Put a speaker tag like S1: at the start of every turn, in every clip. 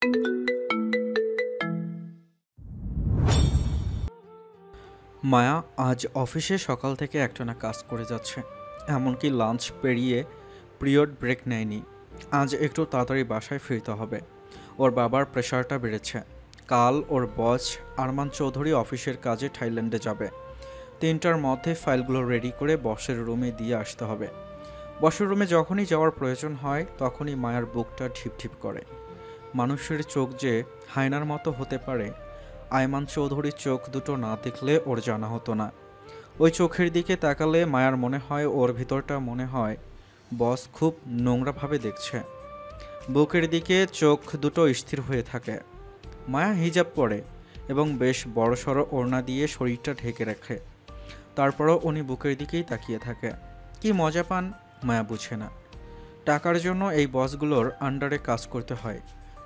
S1: মায়া আজ অফিসে সকাল থেকে একটানা কাজ করে যাচ্ছে। এমনকি লাঞ্চ পেরিয়ে পিরিয়ড ব্রেক নেয়নি। আজ একটু তাড়াতাড়ি বাসায় ফিরতে হবে। ওর বাবার প্রেশারটা বেড়েছে। কাল ওর বস আরমান চৌধুরী অফিসের কাজে থাইল্যান্ডে যাবে। 3টার মধ্যে ফাইলগুলো রেডি করে বসের রুমে দিয়ে আসতে হবে। বসের রুমে যখনই যাওয়ার প্রয়োজন হয় তখনই মায়ার বুকটা ঢিপঢিপ করে। মানুষের চোখ যে হায়নার মতো হতে পারে, আয়মান চৌধুরীর চোখ দুটো না দেখলে ওর জানা হতো না। ওই চোখের দিকে তাকালে মায়ার মনে হয় ওর ভিতরটা মনে হয় বস খুব নোংরাভাবে দেখছে। বুকের দিকে চোখ দুটো স্থির হয়ে থাকে। মায়া হিজাব পরে এবং বেশ বড়সড় ওড়না দিয়ে শরীরটা ঢেকে রাখে। তারপরও উনি বুকের দিকেই তাকিয়ে থাকে। কি মজা পান মায়া বুঝে না। টাকার জন্য এই বসগুলোর আন্ডারে কাজ করতে হয়।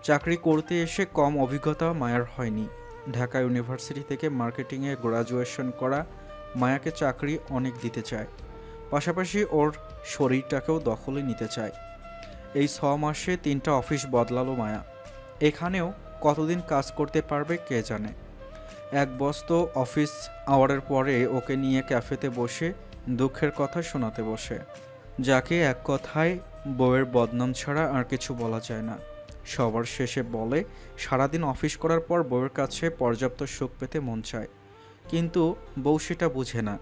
S1: চাকরি করতে এসে কম অভিজ্ঞতা মায়ার হয়নি। ঢাকা ইউনিভার্সিটি থেকে মার্কেটিংয়ে গ্র্যাজুয়েশন করা মায়াকে চাকরি অনেক দিতে চায়। পাশাপাশি ওর শরীরটাকেও দখলে নিতে চায়। এই 6 মাসে 3টা অফিস বদলালো মায়া। এখানেও কতদিন কাজ করতে পারবে কে জানে। এক বস তো অফিস আওয়ারের পরে ওকে নিয়ে ক্যাফেতে বসে দুঃখের কথা শোনাতে বসে, যাকে এক কথায় বউয়ের বদনাম ছাড়া আর কিছু বলা যায় না। সবার শেষে বলে সারাদিন অফিস করার পর বউয়ের কাছে পর্যাপ্ত সুখ পেতে মন চায়, কিন্তু বউ সেটা বুঝে না।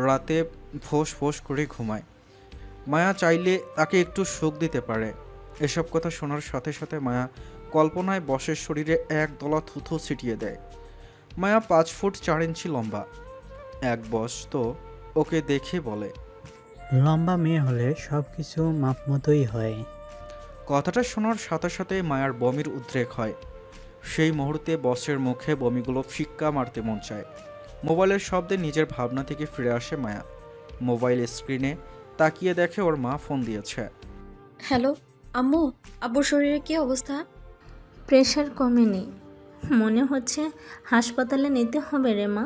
S1: রাতে ফোঁস ফোঁস করে ঘুমায়। মায়া চাইলে তাকে একটু সুখ দিতে পারে। এসব কথা শোনার সাথে সাথে মায়া কল্পনায় বসের শরীরে এক দলা থুথু ছিটিয়ে দেয়। মায়া 5 ফুট 4 ইঞ্চি লম্বা। এক বস তো ওকে দেখে বলে,
S2: লম্বা মেয়ে হলে সব কিছু মাপ মতোই হয়।
S1: কথাটা শোনার সাথে সাথে মায়ার বমির উদ্রেক হয়। সেই মুহূর্তে বসের মুখে বমিগুলো ফিক্কা মারতে মন চায়। মোবাইলের শব্দে নিজের ভাবনা থেকে ফিরে আসে মায়া। মোবাইল স্ক্রিনে তাকিয়ে দেখে ওর মা ফোন দিয়েছে।
S3: হ্যালো আম্মু, আব্বুর শরীরের কি অবস্থা?
S4: প্রেশার কমেনি, মনে হচ্ছে হাসপাতালে নিতে হবে রে মা।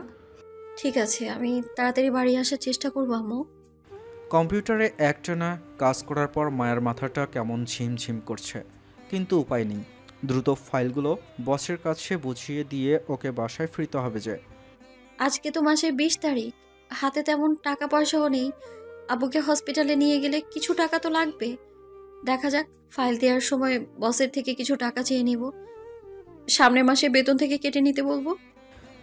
S3: ঠিক আছে, আমি তাড়াতাড়ি বাড়ি আসার চেষ্টা করবো আম্মু।
S1: কম্পিউটারে একটানা কাজ করার পর মায়ের মাথাটা কেমন ঝিমঝিম করছে, কিন্তু উপায় নেই। দ্রুত ফাইলগুলো বসের কাছে বুঝিয়ে দিয়ে ওকে বাসায় ফিরতে হবে যে।
S3: আজকে তো মাসের 20 তারিখ, হাতে তেমন টাকা পয়সাও নেই। আব্বুকে হসপিটালে নিয়ে গেলে কিছু টাকা তো লাগবে। দেখা যাক, ফাইল দেওয়ার সময় বসের থেকে কিছু টাকা চেয়ে নিব। সামনের মাসে বেতন থেকে কেটে নিতে বলবো।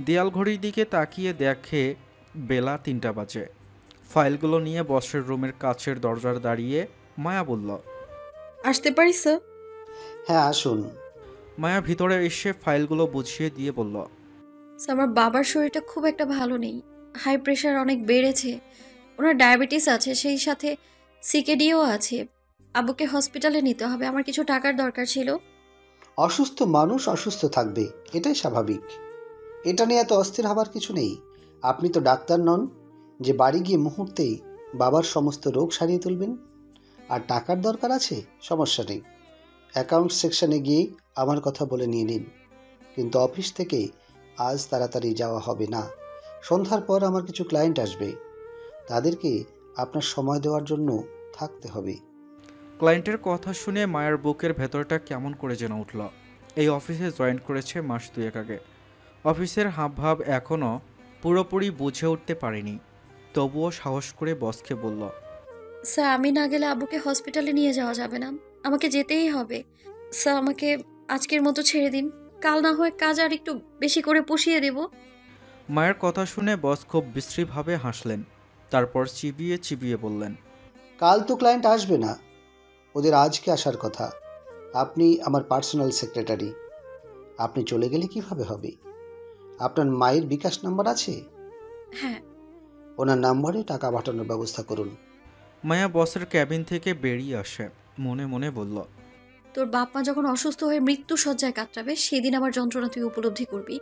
S1: দেয়াল ঘড়ির দিকে তাকিয়ে দেখে বেলা 3টা বাজে। ফাইলগুলো নিয়ে বসের রুমের কাছের দরজার দাঁড়িয়ে মায়া বলল,
S3: আসতে পারি স্যার?
S5: হ্যাঁ আসুন।
S1: মায়া ভিতরে এসে ফাইলগুলো বুঝিয়ে দিয়ে বলল,
S3: স্যার, আমার বাবার শরীরটা খুব একটা ভালো নেই। হাই প্রেশার অনেক বেড়েছে। ওনার ডায়াবেটিস আছে, সেই সাথে সিকেডিও আছে। আব্বুকে হসপিটালে নিতে হবে, আমার কিছু টাকার দরকার ছিল।
S5: অসুস্থ মানুষ অসুস্থ থাকবে, এটাই স্বাভাবিক। এটা নিয়ে এত অস্থির হবার কিছু নেই। আপনি তো ডাক্তার নন যে বাড়ি গিয়ে মুহূর্তেই বাবার সমস্ত রোগ সারিয়ে তুলবেন। আর টাকার দরকার আছে, সমস্যা নেই, অ্যাকাউন্ট সেকশনে গিয়ে আমার কথা বলে নিয়ে নিন। কিন্তু অফিস থেকে আজ তাড়াতাড়ি যাওয়া হবে না। সন্ধ্যার পর আমার কিছু ক্লায়েন্ট আসবে, তাদেরকে আপনার সময় দেওয়ার জন্য থাকতে হবে।
S1: ক্লায়েন্টের কথা শুনে মায়ের বুকের ভেতরটা কেমন করে যেন উঠল। এই অফিসে জয়েন করেছে মাস 2 আগে। অফিসের হাবভাব এখনও পুরোপুরি বুঝে উঠতে পারেনি। তবুও সাহস করে বসকে বলল,
S3: স্যার, আমি না গেলে আব্বুকে হসপিটালে নিয়ে যাওয়া যাবে না। আমাকে যেতেই হবে। স্যার, আমাকে আজকের মতো ছেড়ে দিন। কাল না হয় কাজ আর একটু বেশি করে পুষিয়ে দেব।
S1: মায়ের কথা শুনে বস খুব বিশ্রীভাবে হাসলেন। তারপর চিবিয়ে চিবিয়ে বললেন,
S5: কাল তো ক্লায়েন্ট আসবে না, ওদের আজকে আসার কথা। আপনি আমার পার্সোনাল সেক্রেটারি, আপনি চলে গেলে কিভাবে হবে? আপনার মায়ের বিকাশ নাম্বার আছে?
S3: হ্যাঁ।
S5: ওনার নাম্বারে টাকা পাঠানোর ব্যবস্থা করুন।
S1: মায়া বসের ক্যাবিন থেকে বেরিয়ে আসে। মনে মনে বলল,
S3: তোর বাপ মা যখন অসুস্থ হয়ে মৃত্যু শয্যায় কাতরাবে, সেদিন আমার যন্ত্রণা তুই উপলব্ধি করবি।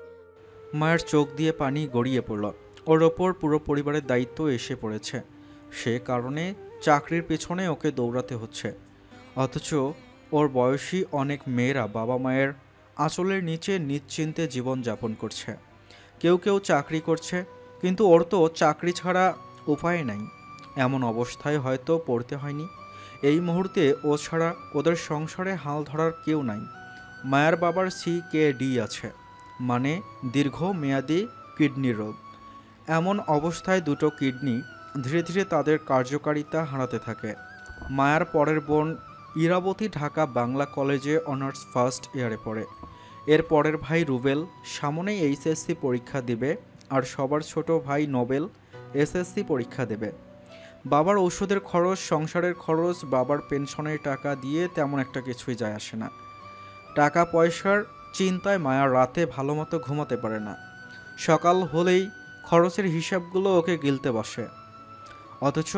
S1: মায়ের চোখ দিয়ে পানি গড়িয়ে পড়ল। ওর ওপর পুরো পরিবারের দায়িত্ব এসে পড়েছে। সে কারণে চাকরির পেছনে ওকে দৌড়াতে হচ্ছে। অথচ ওর বয়সী অনেক মেয়েরা বাবা মায়ের আঁচলের নিচে নিশ্চিন্তে জীবনযাপন করছে। কেউ কেউ চাকরি করছে, কিন্তু ওর তো চাকরি ছাড়া উপায় নাই। এমন অবস্থায় হয়তো পড়তে হয়নি। এই মুহূর্তে ও ছাড়া ওদের সংসারে হাল ধরার কেউ নাই। মায়ার বাবার CKD আছে, মানে দীর্ঘমেয়াদী কিডনি রোগ। এমন অবস্থায় দুটো কিডনি ধীরে ধীরে তাদের কার্যকারিতা হারাতে থাকে। মায়ার পরের বোন ইরাবতী ঢাকা বাংলা কলেজে অনার্স ফার্স্ট ইয়ারে পড়ে। এর পরের ভাই রুবেল সামনেই HSC পরীক্ষা দিবে, আর সবার ছোট ভাই নোবেল SSC পরীক্ষা দেবে। বাবার ওষুধের খরচ, সংসারের খরচ, বাবার পেনশনের টাকা দিয়ে তেমন একটা কিছুই যায় আসে না। টাকা পয়সার চিন্তায় মায়া রাতে ভালো মতো ঘুমাতে পারে না। সকাল হলেই খরচের হিসাবগুলো ওকে গিলতে বসে। অথচ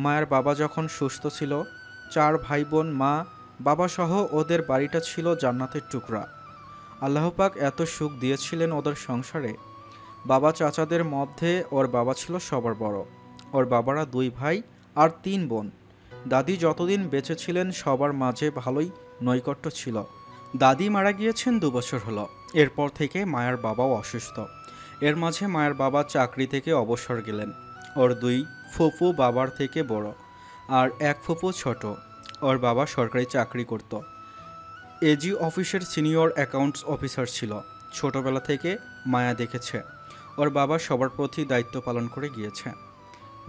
S1: মায়ের বাবা যখন সুস্থ ছিল, 4 ভাই বোন, মা, বাবা সহ ওদের বাড়িটা ছিল জান্নাতের টুকরা। আল্লাহ পাক এত সুখ দিয়েছিলেন ওদের সংসারে। বাবা চাচাদের মধ্যে ওর বাবা ছিল সবার বড়। ওর বাবারা 2 ভাই আর 3 বোন। দাদি যতদিন বেঁচে ছিলেন সবার মাঝে ভালোই নৈকট্য ছিল। দাদি মারা গিয়েছেন 2 বছর হলো। এরপর থেকে মায়ের বাবাও অসুস্থ। এর মাঝে মায়ের বাবা চাকরি থেকে অবসর গেলেন। ওর 2 ফুফু বাবার থেকে বড়, আর 1 ফুফু ছোট। ওর বাবা সরকারি চাকরি করত। এজি অফিসের সিনিয়র অ্যাকাউন্টস অফিসার ছিল। ছোটবেলা থেকে মায়া দেখেছে ওর বাবা সবার প্রতি দায়িত্ব পালন করে গিয়েছে।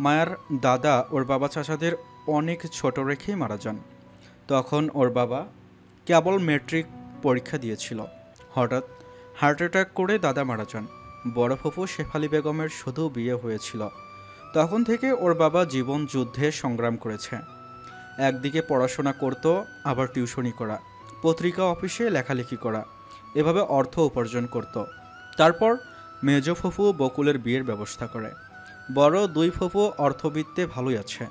S1: মায়ার দাদা ওর বাবা চাচাদের অনেক ছোট রেখেই মারা যান। তখন ওর বাবা কেবল ম্যাট্রিক পরীক্ষা দিয়েছিল। হঠাৎ হার্ট অ্যাটাক করে দাদা মারা যান। বড় ফুফু শেফালি বেগমের শুধু বিয়ে হয়েছিল। তখন থেকে ওর বাবা জীবন যুদ্ধে সংগ্রাম করেছে। একদিকে পড়াশোনা করত, আবার টিউশনি করা, পত্রিকা অফিসে লেখালেখি করা, এভাবে অর্থ উপার্জন করত। তারপর মেজ ফুফু বকুলের বিয়ের ব্যবস্থা করে। বড় 2 ফুফু অর্থবিত্তে ভালোই আছে।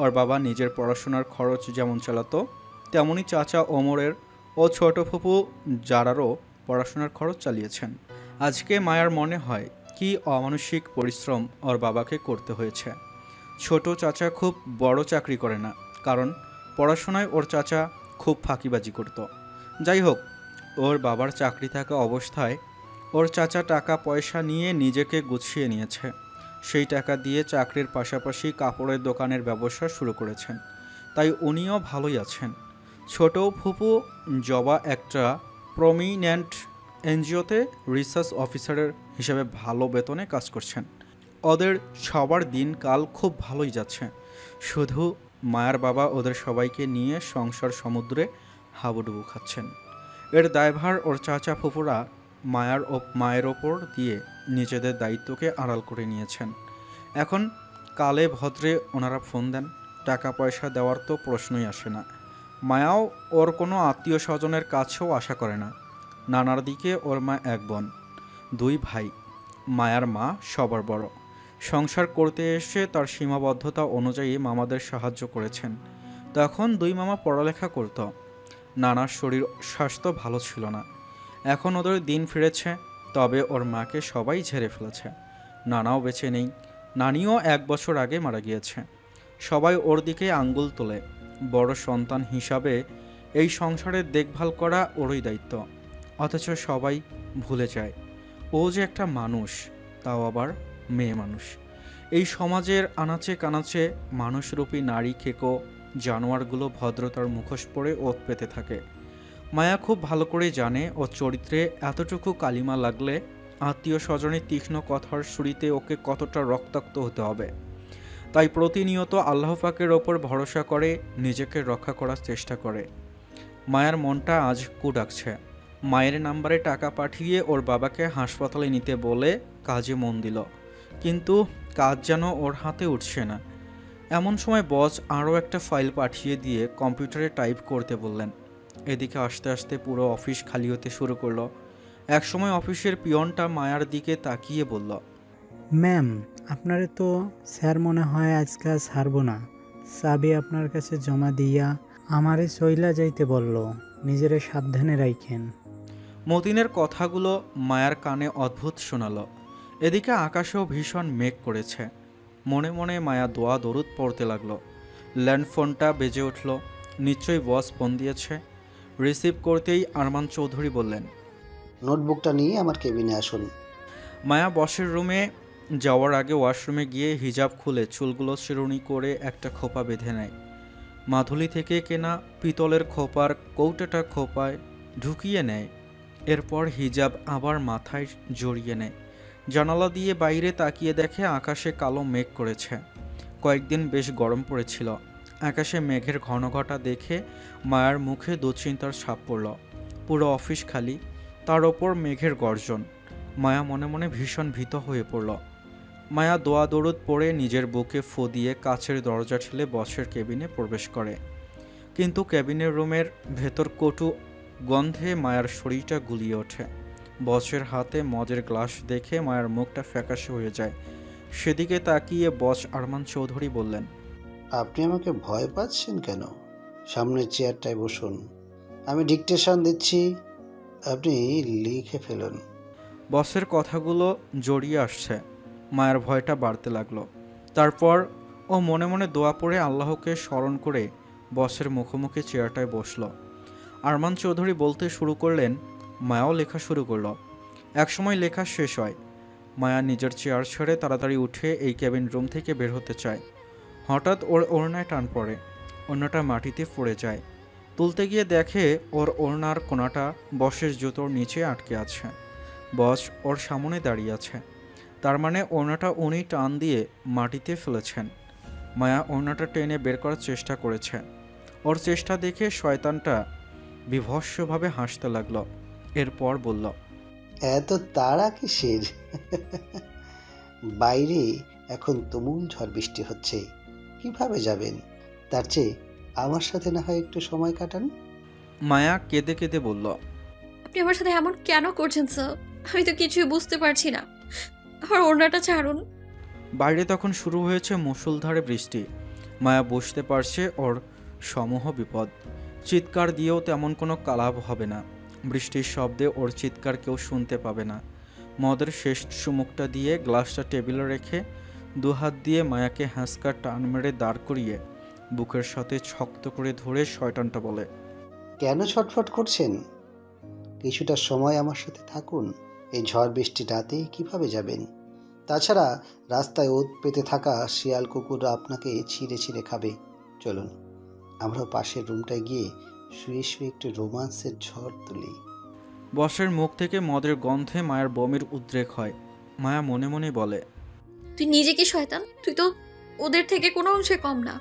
S1: ওর বাবা নিজের পড়াশোনার খরচ যেমন চালাতো, তেমনি চাচা ওমরের ও ছোট ফুফু যারারও পড়াশোনার খরচ চালিয়েছেন। আজকে মায়ার মনে হয় কি অমানসিক পরিশ্রম ওর বাবাকে করতে হয়েছে। ছোট চাচা খুব বড় চাকরি করে না, কারণ পড়াশোনায় ওর চাচা খুব ফাঁকিবাজি করত। যাই হোক, ওর বাবার চাকরি থাকা অবস্থায় ওর চাচা টাকা পয়সা নিয়ে নিজেকে গুছিয়ে নিয়েছে। সেই টাকা দিয়ে চাকরির পাশাপাশি কাপড়ের দোকানের ব্যবসা শুরু করেছেন। তাই উনিও ভালোই আছেন। ছোট ফুপু জবা একটা প্রমিনেন্ট এনজিওতে রিসার্চ অফিসারের হিসেবে ভালো বেতনে কাজ করছেন। ওদের সবার দিনকাল খুব ভালোই যাচ্ছে। শুধু মায়ার বাবা ওদের সবাইকে নিয়ে সংসার সমুদ্রে হাবুডুবু খাচ্ছেন। এর দায়ভার ওর চাচা ফুপুরা মায়ের ওপর দিয়ে নিজেদের দায়িত্বকে আড়াল করে নিয়েছেন। এখন কালে ভদ্রে ওনারা ফোন দেন, টাকা পয়সা দেওয়ার তো প্রশ্নই আসে না। মায়াও ওর কোনো আত্মীয় স্বজনের কাছেও আশা করে না। নানার দিকে ওর মা 1 বোন, 2 ভাই। মায়ার মা সবার বড়। সংসার করতে এসে তার সীমাবদ্ধতা অনুযায়ী মামাদের সাহায্য করেছেন। তখন 2 মামা পড়ালেখা করত। নানার শরীর স্বাস্থ্য ভালো ছিল না। এখন ওদের দিন ফিরেছে, তবে ওর মাকে সবাই ঝেড়ে ফেলেছে। নানাও বেঁচে নেই। নানিও 1 বছর আগে মারা গিয়েছে। সবাই ওর দিকে আঙ্গুল তোলে। বড় সন্তান হিসাবে এই সংসারের দেখভাল করা ওরই দায়িত্ব। অথচ সবাই ভুলে যায় ও যে একটা মানুষ, তাও আবার মেয়ে মানুষ। এই সমাজের আনাচে কানাচে মানুষরূপী নারী খেকো জানোয়ারগুলো ভদ্রতার মুখোশ পরে ওত পেতে থাকে। মায়া খুব ভালো করে জানে ও চরিত্রে এতটুকু কালিমা লাগলে আত্মীয় স্বজনের তীক্ষ্ণ কথার শুরিতে ওকে কতটা রক্তাক্ত হতে হবে। তাই প্রতিনিয়ত আল্লাহ পাকের ওপর ভরসা করে নিজেকে রক্ষা করার চেষ্টা করে। মায়ার মনটা আজ কু ডাকছে। মায়ের নাম্বারে টাকা পাঠিয়ে ওর বাবাকে হাসপাতালে নিতে বলে কাজে মন দিল, কিন্তু কাজ যেন ওর হাতে উঠছে না। এমন সময় বস আরও একটা ফাইল পাঠিয়ে দিয়ে কম্পিউটারে টাইপ করতে বললেন। এদিকে আস্তে আস্তে পুরো অফিস খালি হতে শুরু করলো। একসময় অফিসের পিয়নটা মায়ার দিকে তাকিয়ে বলল,
S2: ম্যাম, আপনারে তো স্যার মনে হয় আজকে ছাড়বো না। চাবি আপনার কাছে জমা দিয়া আমারে চইলা যাইতে বলল, নিজেরে সাবধানে রাখেন।
S1: মতিনের কথাগুলো মায়ার কানে অদ্ভুত শোনালো। এদিকে আকাশেও ভীষণ মেঘ করেছে। মনে মনে মায়া দোয়া দরুদ পড়তে লাগলো। ল্যান্ডফোনটা বেজে উঠল। নিশ্চয়ই বস ফোন দিয়েছে। রিসিভ করতেই আরমান চৌধুরী বললেন,
S5: নোটবুকটা নিয়ে আমার কেবিনে আসুন।
S1: মায়া বসের রুমে যাওয়ার আগে ওয়াশরুমে গিয়ে হিজাব খুলে চুলগুলো চিরুনি করে একটা খোপা বেঁধে নেয়। মাধুলি থেকে কেনা পিতলের খোপার কৌটাটা খোপায় ঢুকিয়ে নেয়। এরপর হিজাব আবার মাথায় জড়িয়ে নেয়। জানালা দিয়ে বাইরে তাকিয়ে দেখে আকাশে কালো মেঘ করেছে। কয়েকদিন বেশ গরম পড়েছিল। আকাশে মেঘের ঘনঘটা দেখে মায়ার মুখে দুশ্চিন্তার ছাপ পড়ল। পুরো অফিস খালি, তার ওপর মেঘের গর্জন। মায়া মনে মনে ভীষণ ভীত হয়ে পড়ল। মায়া দোয়া দরুদ পড়ে নিজের বুকে ফু দিয়ে কাছের দরজা ঠেলে বসের কেবিনে প্রবেশ করে। কিন্তু কেবিনের রুমের ভেতর কটু গন্ধে মায়ার শরীরটা গুলিয়ে ওঠে। বসের হাতে মদের গ্লাস দেখে মায়ার মুখটা ফ্যাকাশে হয়ে যায়। সেদিকে তাকিয়ে বস আরমান চৌধুরী বললেন,
S5: আপনি আমাকে ভয় পাচ্ছেন কেন? সামনের চেয়ারটায় বসুন, আমি ডিকটেশন দিচ্ছি, আপনি লিখে ফেলুন।
S1: বসের কথাগুলো জড়িয়ে আসছে। মায়ের ভয়টা বাড়তে লাগলো। তারপর ও মনে মনে দোয়া পড়ে আল্লাহকে স্মরণ করে বসের মুখোমুখি চেয়ারটায় বসলো। আরমান চৌধুরী বলতে শুরু করলেন, মায়াও লেখা শুরু করলো। একসময় লেখা শেষ হয়। মায়া নিজের চেয়ার ছেড়ে তাড়াতাড়ি উঠে এই কেবিন রুম থেকে বের হতে চায়। হঠাৎ ওর ওড়নায় টান পড়ে। ওড়নাটা মাটিতে পড়ে যায়। তুলতে গিয়ে দেখে ওর ওড়নার কোনাটা বসের জুতোর নিচে আটকে আছে। বস ওর সামনে দাঁড়িয়ে আছে। তার মানে ওড়নাটা উনি টান দিয়ে মাটিতে ফেলেছেন। মায়া ওড়নাটা টেনে বের করার চেষ্টা করেছে। ওর চেষ্টা দেখে শয়তানটা বিভৎসভাবে হাসতে লাগলো। এরপর বলল,
S5: এত তাড়া কিসের? বাইরে এখন তুমুল ঝড় বৃষ্টি হচ্ছে, কিভাবে যাবেন? তার চেয়ে আমার সাথে না হয় একটু সময় কাটান।
S1: মায়া কেঁদে কেঁদে বলল,
S3: আপনি আমার সাথে এমন কেন করছেন স্যার? আমি তো কিছুই বুঝতে পারছি না। আমার ওড়নাটা ছাড়ুন।
S1: বাইরে তখন শুরু হয়েছে মুষলধারে বৃষ্টি। মায়া বুঝতে পারছে ওর সমূহ বিপদ। চিৎকার দিয়েও তেমন কোনো লাভ হবে না। বৃষ্টির শব্দে ওর চিৎকার কেউ শুনতে পাবে না। মদের শেষ চুমুকটা দিয়ে গ্লাসটা টেবিলে রেখে দুহাত দিয়ে মায়াকে হ্যাঁচকা টান মেরে দাঁড় করিয়ে বুকের সাথে শক্ত করে ধরে শয়তানটা বলে,
S5: কেন ছটফট করছেন? কিছুটা সময় আমার সাথে থাকুন। এই ঝড় বৃষ্টি রাতে কিভাবে যাবেন? তাছাড়া রাস্তায় ওত পেতে থাকা শিয়াল কুকুররা আপনাকে ছিঁড়ে ছিঁড়ে খাবে। চলুন, আমরা পাশের রুমটায় গিয়ে শুয়ে শুয়ে একটু রোমান্সের ঝড় তুলি।
S1: বসের মুখ থেকে মদের গন্ধে মায়ের বমির উদ্রেক হয়। মায়া মনে মনে বলে,
S3: তুই নিজে কি শয়তান? তুই তো ওদের থেকে কোনো অংশে কম না।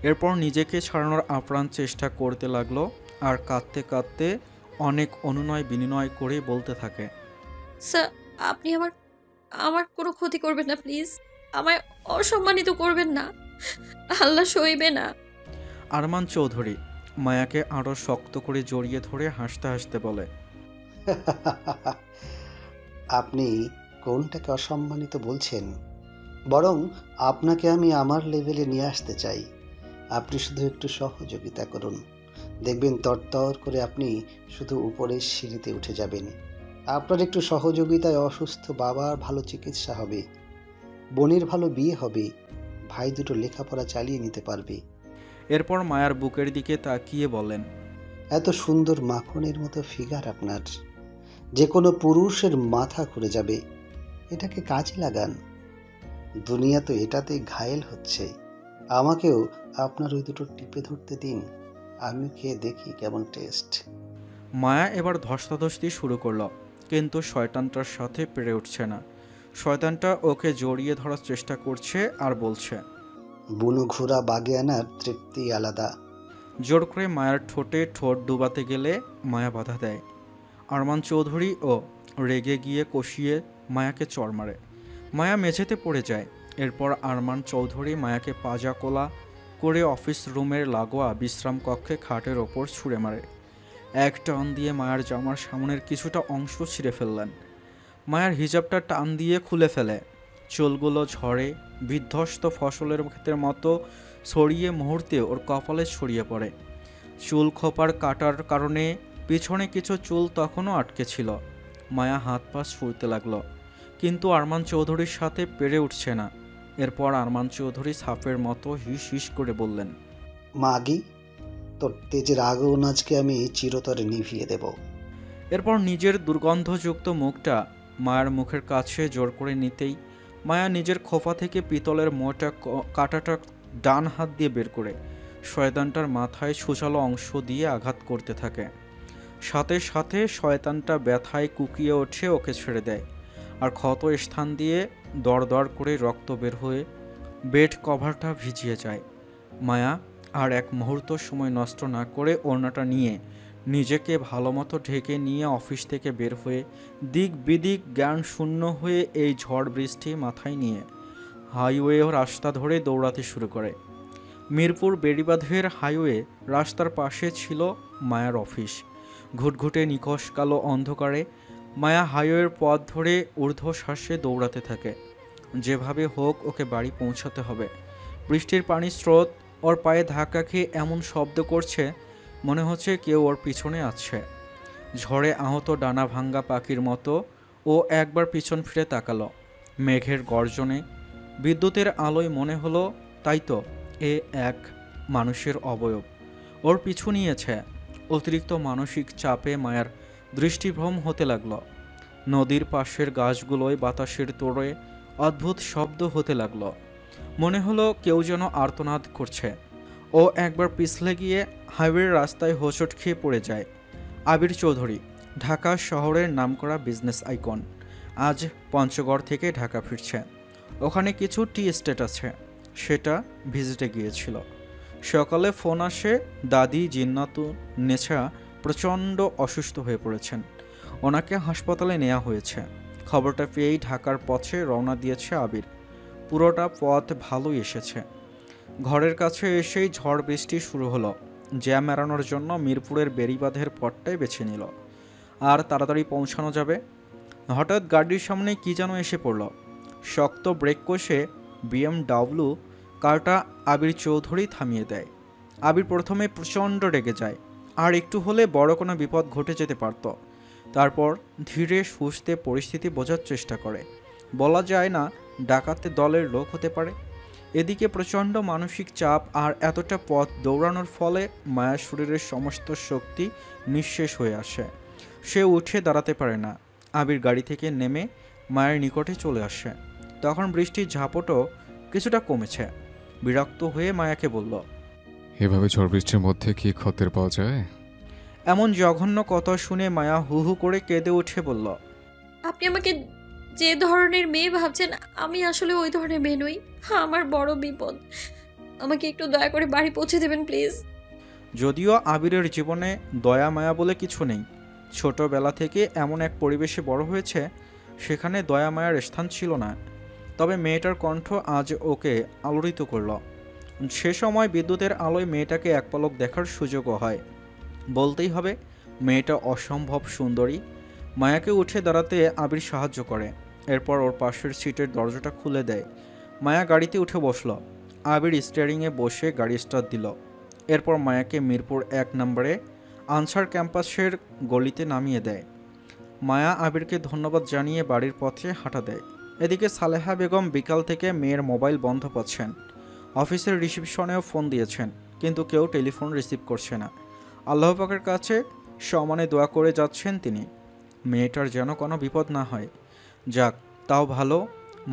S1: এরপর নিজেকে ছাড়ানোর আপ্রাণ চেষ্টা করতে লাগলো। আর কাঁদতে কাঁদতে অনেক অনুনয় বিনিময় করে বলতে থাকে,
S3: স্যার, আপনি আমার আমার কোনো ক্ষতি করবেন না প্লিজ। আমায় অসম্মানিত করবেন না, আল্লাহ সইবে না।
S1: আরমান চৌধুরী মায়াকে আরও শক্ত করে জড়িয়ে ধরে হাসতে হাসতে বলে,
S5: আপনি কোনটাকে অসম্মানিত বলছেন? বরং আপনাকে আমি আমার লেভেলে নিয়ে আসতে চাই। আপনি শুধু একটু সহযোগিতা করুন, দেখবেন তরতর করে আপনি শুধু উপরের সিঁড়িতে উঠে যাবেন। আপনার একটু সহযোগিতায় অসুস্থ বাবার ভালো চিকিৎসা হবে, বোনের ভালো বিয়ে হবে, ভাই দুটো লেখাপড়া চালিয়ে নিতে পারবে।
S1: এরপর মায়ার বুকের দিকে তাকিয়ে বলেন,
S5: এত সুন্দর মাখনের মতো ফিগার আপনার, যে কোনো পুরুষের মাথা ঘুরে যাবে। এটাকে কাজে লাগান। দুনিয়া তো এটাতেই ঘায়েল হচ্ছে। আমাকেও আপনার ওই দুটো টিপে ধরতে দিন, আমি খেয়ে দেখি কেমন টেস্ট।
S1: মায়া এবার ধস্তাধস্তি শুরু করলো। কিন্তু শয়তানটার সাথে পেরে উঠছে না। শয়তানটা ওকে জড়িয়ে ধরার চেষ্টা করছে আর বলছে,
S5: বুনো ঘোড়া বাগে আনার তৃপ্তি আলাদা।
S1: জোর করে মায়ার ঠোঁটে ঠোঁট ডুবাতে গেলে মায়া বাধা দেয়। আরমান চৌধুরী ও রেগে গিয়ে কষিয়ে মায়াকে চড় মারে। মায়া মেঝেতে পড়ে যায়। এরপর আরমান চৌধুরী মায়াকে পাজা কোলা করে অফিস রুমের লাগোয়া বিশ্রাম কক্ষে খাটের ওপর ছুঁড়ে মারে। এক টান দিয়ে মায়ার জামার সামনের কিছুটা অংশ ছিঁড়ে ফেললেন। মায়ার হিজাবটা টান দিয়ে খুলে ফেলে। চুলগুলো ঝড়ে বিধ্বস্ত ফসলের ক্ষেতের মতো ছড়িয়ে মুহূর্তে ওর কপালে ছড়িয়ে পড়ে। চুল খোপার কাটার কারণে পিছনে কিছু চুল তখনও আটকে ছিল। মায়া হাত পা ছুঁড়তে লাগলো, কিন্তু আরমান চৌধুরীর সাথে পেরে উঠছে না। এরপর আরমান চৌধুরী সাপের মতো হিস হিস করে বললেন,
S5: মাগি, তোর তেজের আগুন আজকে আমি চিরতরে নিভিয়ে দেব।
S1: এরপর নিজের দুর্গন্ধযুক্ত মুখটা মায়ের মুখের কাছে জোর করে নিতেই মায়া নিজের খোপা থেকে পিতলের মোটা কাঁটাটা ডান হাত দিয়ে বের করে শয়তানটার মাথায় সুচালো অংশ দিয়ে আঘাত করতে থাকে। সাথে সাথে শয়তানটা ব্যথায় কুকিয়ে ওঠে ওকে ছেড়ে দেয়, আর ক্ষত স্থান দিয়ে দরদর করে রক্ত বের হয়ে বেড কভারটা ভিজিয়ে যায়। মায়া আর এক মুহূর্ত সময় নষ্ট না করে ওড়নাটা নিয়ে নিজেকে ভালোমতো ঢেকে নিয়ে অফিস থেকে বের হয়ে দিক বিদিক জ্ঞান শূন্য হয়ে এই ঝড় বৃষ্টি মাথায় নিয়ে হাইওয়ে রাস্তা ধরে দৌড়াতে শুরু করে। মিরপুর বেড়িবাঁধের হাইওয়ে রাস্তার পাশে ছিল মায়ার অফিস। ঘুটঘুটে নিকশ কালো অন্ধকারে মায়া হাইওয়ের পথ ধরে ঊর্ধ্বশ্বাসে দৌড়াতে থাকে। যেভাবে হোক ওকে বাড়ি পৌঁছাতে হবে। বৃষ্টির পানির স্রোত ওর পায়ে ধাক্কা খেয়ে এমন শব্দ করছে মনে হচ্ছে কেউ ওর পিছনে আছে। ঝড়ে আহত ডানা ভাঙ্গা পাখির মতো ও একবার পিছন ফিরে তাকালো। মেঘের গর্জনে বিদ্যুতের আলোয় মনে হলো তাই তো, এ এক মানুষের অবয়ব ওর পিছু নিয়েছে। অতিরিক্ত মানসিক চাপে মায়ার দৃষ্টিভ্রম হতে লাগলো। নদীর পাশের গাছগুলোয় বাতাসের তোড়ে অদ্ভুত শব্দ হতে লাগলো। মনে হলো কেউ যেন আর্তনাদ করছে। ও একবার পিছলে গিয়ে হাইওয়ের রাস্তায় হোঁচট খেয়ে পড়ে যায়। আবির চৌধুরী ঢাকা শহরের নামকরা বিজনেস আইকন, আজ পঞ্চগড় থেকে ঢাকা ফিরছে। ওখানে কিছু টি এস্টেট আছে, সেটা ভিজিটে গিয়েছিল। সকালে ফোন আসে দাদি জিন্নাতুন নেছা প্রচণ্ড অসুস্থ হয়ে পড়েছেন, ওনাকে হাসপাতালে নেওয়া হয়েছে। খবরটা পেয়েই ঢাকার পথে রওনা দিয়েছে আবির। পুরোটা পথ ভালোই এসেছে। ঘরের কাছে এসেই ঝড় বৃষ্টি শুরু হলো। জ্যাম এড়ানোর জন্য মিরপুরের বেড়িবাঁধের পথটাই বেছে নিল, আর তাড়াতাড়ি পৌঁছানো যাবে। হঠাৎ গাড়ির সামনে কি যেন এসে পড়ল। শক্ত ব্রেক কষে BMW কারটা আবির চৌধুরী থামিয়ে দেয়। আবির প্রথমে প্রচণ্ড রেগে যায়, আর একটু হলে বড় কোনো বিপদ ঘটে যেতে পারত। তারপর ধীরে সুস্থে পরিস্থিতি বোঝার চেষ্টা করে। বলা যায় না ডাকাতে দলের লোক হতে পারে। এদিকে প্রচণ্ড মানসিক চাপ আর এতটা পথ দৌড়ানোর ফলে মায়ার শরীরের সমস্ত শক্তি নিঃশেষ হয়ে আসে। সে উঠে দাঁড়াতে পারে না। আবির গাড়ি থেকে নেমে মায়ের নিকটে চলে আসে। তখন বৃষ্টির ঝাপটও কিছুটা কমেছে। বিরক্ত হয়ে মায়াকে বলল,
S6: এভাবে ঝড় বৃষ্টির মধ্যে কি খদ্দের পাওয়া যায়?
S1: এমন জঘন্য কথা শুনে মায়া হু হু করে কেঁদে উঠে বলল,
S3: আপনি আমাকে যে ধরনের মেয়ে ভাবছেন আমি আসলে ওই ধরনের মেয়ে নই। আমার বড় বিপদ, আমাকে একটু দয়া করে বাড়ি পৌঁছে দেবেন প্লিজ।
S1: যদিও আবিরের জীবনে দয়া মায়া বলে কিছু নেই। ছোটবেলা থেকে এমন এক পরিবেশে বড় হয়েছে, সেখানে দয়া মায়ার স্থান ছিল না। তবে মেয়েটার কণ্ঠ আজ ওকে আলোড়িত করল। সে সময় বিদ্যুতের আলোয় মেয়েটাকে এক পলক দেখার সুযোগও হয়। বলতেই হবে মেয়েটা অসম্ভব সুন্দরী। মায়াকে উঠে দাঁড়াতে আবির সাহায্য করে। এরপর ওর পাশের সিটের দরজাটা খুলে দেয়। মায়া গাড়িতে উঠে বসল। আবির স্টিয়ারিংয়ে বসে গাড়ি স্টার্ট দিল। এরপর মায়াকে মিরপুর 1 নম্বরে আনসার ক্যাম্পাসের গলিতে নামিয়ে দেয়। মায়া আবিরকে ধন্যবাদ জানিয়ে বাড়ির পথে হাঁটা দেয়। এদিকে সালেহা বেগম বিকাল থেকে মেয়ের মোবাইল বন্ধ পাচ্ছেন। অফিসের রিসিপশনেও ফোন দিয়েছেন, কিন্তু কেউ টেলিফোন রিসিভ করছে না। আল্লাহ পাকের কাছে সমানে দোয়া করে যাচ্ছেন তিনি, মেয়েটার যেন কোনো বিপদ না হয়। যাক, তাও ভালো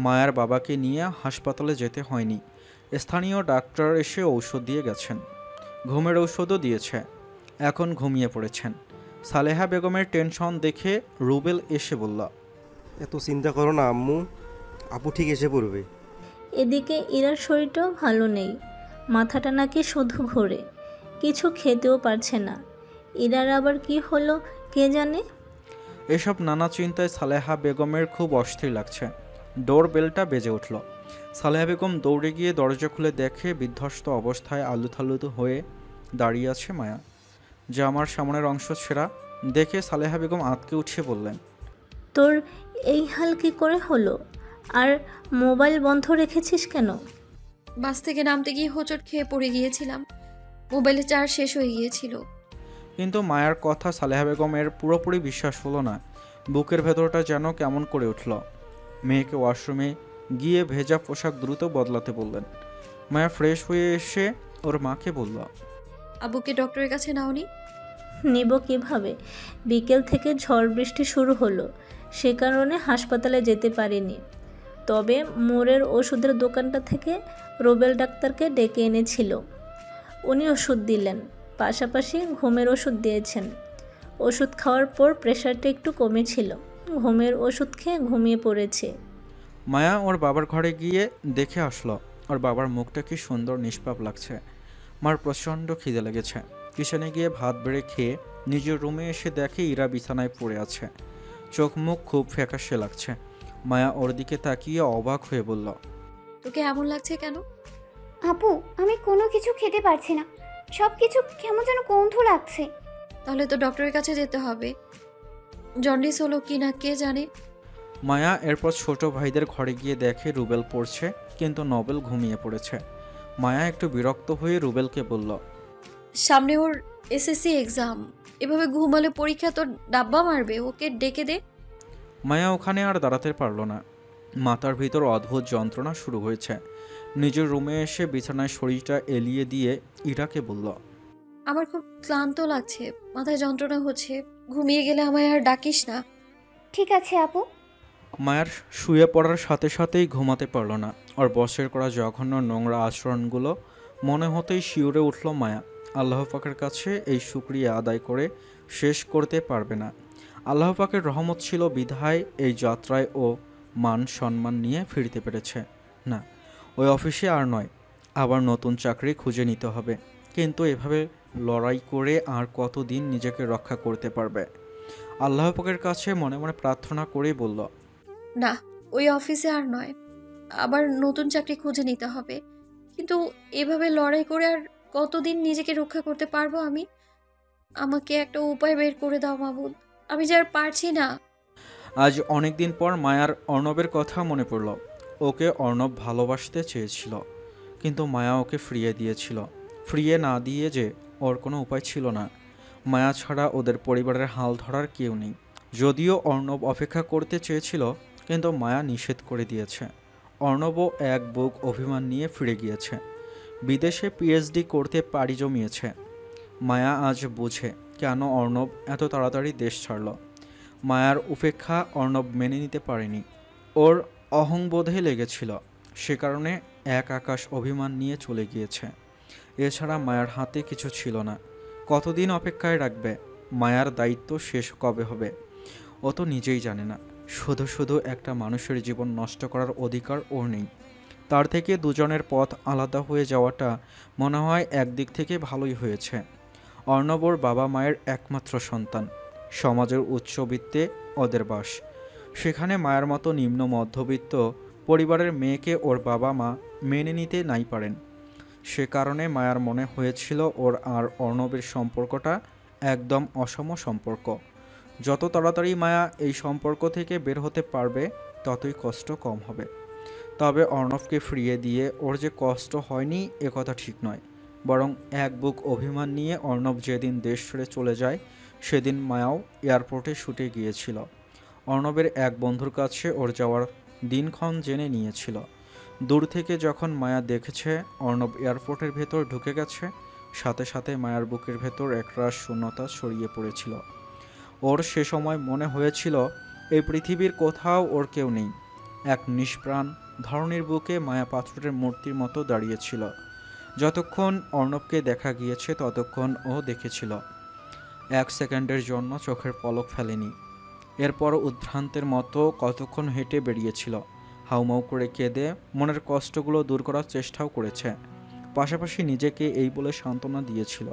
S1: মায়ার বাবাকে নিয়ে হাসপাতালে যেতে হয়নি। স্থানীয় ডাক্তার এসে ঔষধ দিয়ে গেছেন, ঘুমের ঔষধও দিয়েছে। এখন ঘুমিয়ে পড়েছেন। সালেহা বেগমের টেনশন দেখে রুবেল এসে বলল,
S7: এত চিন্তা করো না আম্মু, আপু ঠিক এসে পড়বে।
S4: এদিকে ইরার শরীরটাও ভালো নেই, মাথাটা নাকি শুধু ঘোরে, কিছু খেতেও পারছে না। ইরার আবার কি হলো কে জানে।
S1: এসব নানা চিন্তায় সালেহা বেগমের খুব অস্থির লাগছে। ডোর বেলটা বেজে উঠল। সালেহা বেগম দৌড়ে গিয়ে দরজা খুলে দেখে বিধ্বস্ত অবস্থায় আলুথালু হয়ে দাঁড়িয়ে আছে মায়া। জামার সামনের অংশ ছেঁড়া দেখে সালেহা বেগম আঁতকে উঠিয়ে বললেন,
S4: তোর এই হাল কি করে হলো? আর মোবাইল বন্ধ রেখেছিস কেন?
S3: বাস থেকে নামতে গিয়ে হোঁচট খেয়ে পড়ে গিয়েছিলাম, মোবাইলে চার্জ শেষ হয়ে গিয়েছিল।
S1: কিন্তু মায়ার কথা সালেহা বেগমের পুরোপুরি বিশ্বাস হলো না। বুকের ভেতরটা যেন কেমন করে উঠল। মেয়েকে ওয়াশরুমে গিয়ে ভেজা পোশাক দ্রুত বদলাতে বললেন। মায়া ফ্রেশ হয়ে এসে ওর মাকে বলল,
S3: আব্বুকে ডক্টরের কাছে নাওনি?
S4: নিব কিভাবে? বিকেল থেকে ঝড় বৃষ্টি শুরু হলো, সে কারণে হাসপাতালে যেতে পারিনি। তবে মোড়ের ওষুধের দোকানটা থেকে রুবেল ডাক্তারকে ডেকে এনেছিল, উনি ওষুধ দিলেন, পাশাপাশি ঘুমের ওষুধ দিয়েছেন। ওষুধ খাওয়ার পর প্রেশারটা একটু কমেছিল। ঘুমের ওষুধ খেয়ে ঘুমিয়ে পড়েছে।
S1: মায়া ওর বাবার ঘরে গিয়ে দেখে আসলো ওর বাবার মুখটা কি সুন্দর নিষ্পাপ লাগছে। মার প্রচণ্ড খিদে লেগেছে। কিচেনে গিয়ে ভাত বেড়ে খেয়ে নিজের রুমে এসে দেখে ইরা বিছানায় পড়ে আছে। চোখ মুখ খুব ফ্যাকাশে লাগছে। মায়া ওর দিকে তাকিয়ে অবাক হয়ে বলল,
S3: তোকে এমন লাগছে কেন?
S8: আপু, আমি কোনো কিছু খেতে পারছি না, সব কিছু কেমন যেন কৌন্ধ লাগছে।
S3: তাহলে তো ডক্টরের কাছে যেতে হবে। জন্ডিস হলো কি না কে জানে।
S1: মায়া এরপর ছোট ভাইদের ঘরে গিয়ে দেখে রুবেল পড়ছে, কিন্তু নবেল ঘুমিয়ে পড়েছে। মায়া একটু বিরক্ত হয়ে রুবেলকে বলল,
S3: সামনে ওর এসএসসি এক্সাম, এভাবে ঘুমালে পরীক্ষা তো ডাব্বা মারবে, ওকে ডেকে দে।
S1: মায়া ওখানে আর দাঁড়াতে পারল না। মাথার ভিতর অদ্ভুত যন্ত্রণা শুরু হয়েছে। নিজের রুমে এসে বিছানায় শরীরটা এলিয়ে দিয়ে ইরাকে বলল,
S3: আমার খুব ক্লান্ত লাগছে, মাথায় যন্ত্রণা হচ্ছে, ঘুমিয়ে গেলে আমায় আর ডাকিস না।
S8: ঠিক আছে আপু।
S1: মায়ার শুয়ে পড়ার সাথে সাথেই ঘুমাতে পারল না। ওর বসের করা জঘন্য নোংরা আচরণগুলো মনে হতেই শিউরে উঠল মায়া। আল্লাহ পাকের কাছে এই শুকরিয়া আদায় করে শেষ করতে পারবে না। আল্লাহ পাকের রহমত ছিল বিধায় এই যাত্রায় ও মান সম্মান নিয়ে ফিরতে পেরেছে। না, ওই অফিসে আর নয়, আবার নতুন চাকরি খুঁজে নিতে হবে। কিন্তু এভাবে লড়াই করে আর কতদিন নিজেকে রক্ষা করতে পারবে? আল্লাহ পাকের কাছে মনে মনে প্রার্থনা করেই বলল,
S3: না, ওই অফিসে আর নয়, আবার নতুন চাকরি খুঁজে নিতে হবে। কিন্তু এভাবে লড়াই করে আর কতদিন নিজেকে রক্ষা করতে পারবো আমি? আমাকে একটা উপায় বের করে দাও মাবুদ, আমি যে আর পারছি না।
S1: আজ অনেক দিন পর মায়ার অর্ণবের কথা মনে পড়ল। ওকে অর্ণব ভালোবাসতে চেয়েছিল, কিন্তু মায়া ওকে ফিরিয়ে দিয়েছিল। ফিরিয়ে না দিয়ে যে ওর কোনো উপায় ছিল না। মায়া ছাড়া ওদের পরিবারের হাল ধরার কেউ নেই। যদিও অর্ণব অপেক্ষা করতে চেয়েছিল, কিন্তু মায়া নিষেধ করে দিয়েছে। অর্ণবও এক বুক অভিমান নিয়ে ফিরে গিয়েছে। বিদেশে পিএইচডি করতে পাড়ি জমিয়েছে। মায়া আজ বুঝে কেন অর্ণব এত তাড়াতাড়ি দেশ ছাড়ল। মায়ার উপেক্ষা অর্ণব মেনে নিতে পারেনি, ওর অহংবোধে লেগেছিল। সে কারণে এক আকাশ অভিমান নিয়ে চলে গিয়েছে। এছাড়া মায়ার হাতে কিছু ছিল না। কতদিন অপেক্ষায় রাখবে? মায়ার দায়িত্ব শেষ কবে হবে ও তো নিজেই জানে না। শুধু শুধু একটা মানুষের জীবন নষ্ট করার অধিকার ওর নেই। তার থেকে দুজনের পথ আলাদা হয়ে যাওয়াটা মনে হয় একদিক থেকে ভালোই হয়েছে। অর্ণব ওর বাবা মায়ের একমাত্র সন্তান। সমাজের উচ্চবিত্তে ওদের বাস। সেখানে মায়ের মতো নিম্ন মধ্যবিত্ত পরিবারের মেয়েকে ওর বাবা মা মেনে নিতে নাই পারেন। সে কারণে মায়ার মনে হয়েছিল ওর আর অর্ণবের সম্পর্কটা একদম অসম সম্পর্ক। যত তাড়াতাড়ি মায়া এই সম্পর্ক থেকে বের হতে পারবে ততই কষ্ট কম হবে। তবে অর্ণবকে ফিরিয়ে দিয়ে ওর যে কষ্ট হয়নি এ কথা ঠিক নয়, বরং এক বুক অভিমান নিয়ে অর্ণব যেদিন দেশ ছেড়ে চলে যায় সেদিন মায়াও এয়ারপোর্টে ছুটে গিয়েছিল। অর্ণবের এক বন্ধুর কাছে ওর যাওয়ার দিনক্ষণ জেনে নিয়েছিল। দূর থেকে যখন মায়া দেখেছে অর্ণব এয়ারপোর্টের ভেতর ঢুকে গেছে, সাথে সাথে মায়ার বুকের ভেতর একরাশ শূন্যতা ছড়িয়ে পড়েছিল। ওর সে সময় মনে হয়েছিল এই পৃথিবীর কোথাও ওর কেউ নেই। এক নিষ্প্রাণ ধরনীর বুকে মায়া পাথরের মূর্তির মতো দাঁড়িয়েছিল। যতক্ষণ অর্ণবকে দেখা গিয়েছে ততক্ষণ ও দেখেছিল। এক সেকেন্ডের জন্য চোখের পলক ফেলেনি। এরপর উদ্ভ্রান্তের মতো কতক্ষণ হেঁটে বেরিয়েছিল। হাউমাউ করে কেঁদে মনের কষ্টগুলো দূর করার চেষ্টাও করেছে। পাশাপাশি নিজেকে এই বলে সান্ত্বনা দিয়েছিল,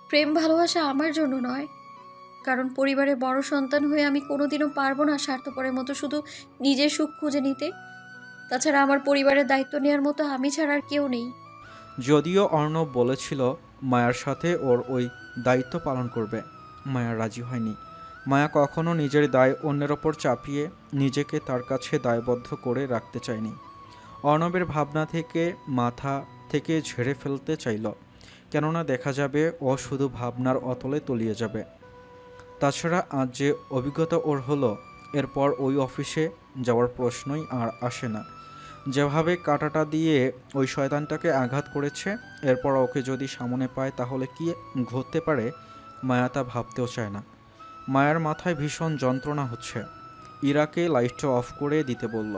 S3: প্রেম ভালোবাসা আমার জন্য নয়, কারণ পরিবারের বড় সন্তান হয়ে আমি কোনোদিনও পারবো না স্বার্থপরের মতো শুধু নিজের সুখ খুঁজে নিতে। তাছাড়া আমার পরিবারের দায়িত্ব নেওয়ার মতো আমি ছাড়া আর কেউ নেই।
S1: যদিও অর্ণব বলেছিল মায়ার সাথে ওর ওই দায়িত্ব পালন করবে, মায়া রাজি হয়নি। মায়া কখনো নিজের দায় অন্যের ওপর চাপিয়ে নিজেকে তার কাছে দায়বদ্ধ করে রাখতে চায়নি। অর্ণবের ভাবনা থেকে মাথা থেকে ঝেড়ে ফেলতে চাইল, কেননা দেখা যাবে ও শুধু ভাবনার অতলে তলিয়ে যাবে। তাছাড়া আজ যে অভিজ্ঞতা ওর হলো, এরপর ওই অফিসে যাওয়ার প্রশ্নই আর আসে না। যেভাবে কাঁটাটা দিয়ে ওই শয়তানটাকে আঘাত করেছে, এরপর ওকে যদি সামনে পায় তাহলে কি ঘটতে পারে মায়া তা ভাবতেও চায় না। মায়ার মাথায় ভীষণ যন্ত্রণা হচ্ছে। ইরাকে লাইটটা অফ করে দিতে বলল।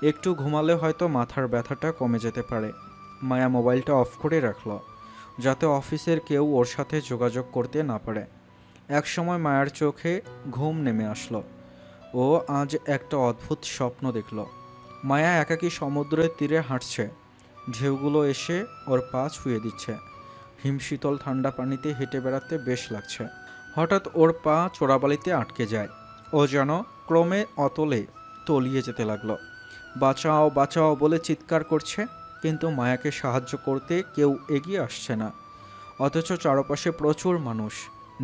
S1: একটু ঘুমালে হয়তো মাথার ব্যথাটা কমে যেতে পারে। মায়া মোবাইলটা অফ করে রাখল, যাতে অফিসের কেউ ওর সাথে যোগাযোগ করতে না পারে। একসময় মায়ের চোখে ঘুম নেমে আসলো। ও আজ একটা অদ্ভুত স্বপ্ন দেখল। মায়া একাকী সমুদ্রের তীরে হাঁটছে। ঢেউগুলো এসে ওর পা ছুঁয়ে দিচ্ছে। হিমশীতল ঠান্ডা পানিতে হেঁটে বেড়াতে বেশ লাগছে। হঠাৎ ওর পা চোরাবালিতে আটকে যায়। ও যেন ক্রমে অতলে তলিয়ে যেতে লাগলো। বাঁচাও বাঁচাও বলে চিৎকার করছে, কিন্তু মায়াকে সাহায্য করতে কেউ এগিয়ে আসছে না। অথচ চারপাশে প্রচুর মানুষ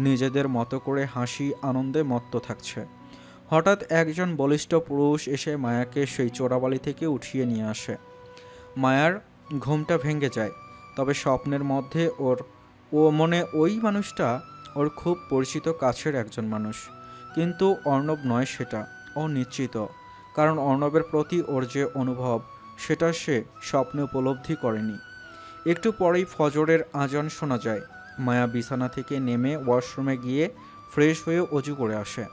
S1: নিজেদের মতো করে হাসি আনন্দে মত্ত থাকছে। হঠাৎ একজন বলিষ্ঠ পুরুষ এসে মায়াকে সেই চোরাবালি থেকে উঠিয়ে নিয়ে আসে। মায়ার ঘুমটা ভেঙে যায়। তবে স্বপ্নের মধ্যে মনে ওই মানুষটা ওর খুব পরিচিত কাছের একজন মানুষ। কিন্তু অর্ণব নয় সেটা। ও নিশ্চিত, কারণ অর্ণবের প্রতি ওর যে অনুভব সেটা সে স্বপ্নে উপলব্ধি করেনি। একটু পরেই ফজরের আজান শোনা যায়। মায়া বিছানা থেকে নেমে ওয়াশরুমে গিয়ে ফ্রেশ হয়ে অজু করে আসে।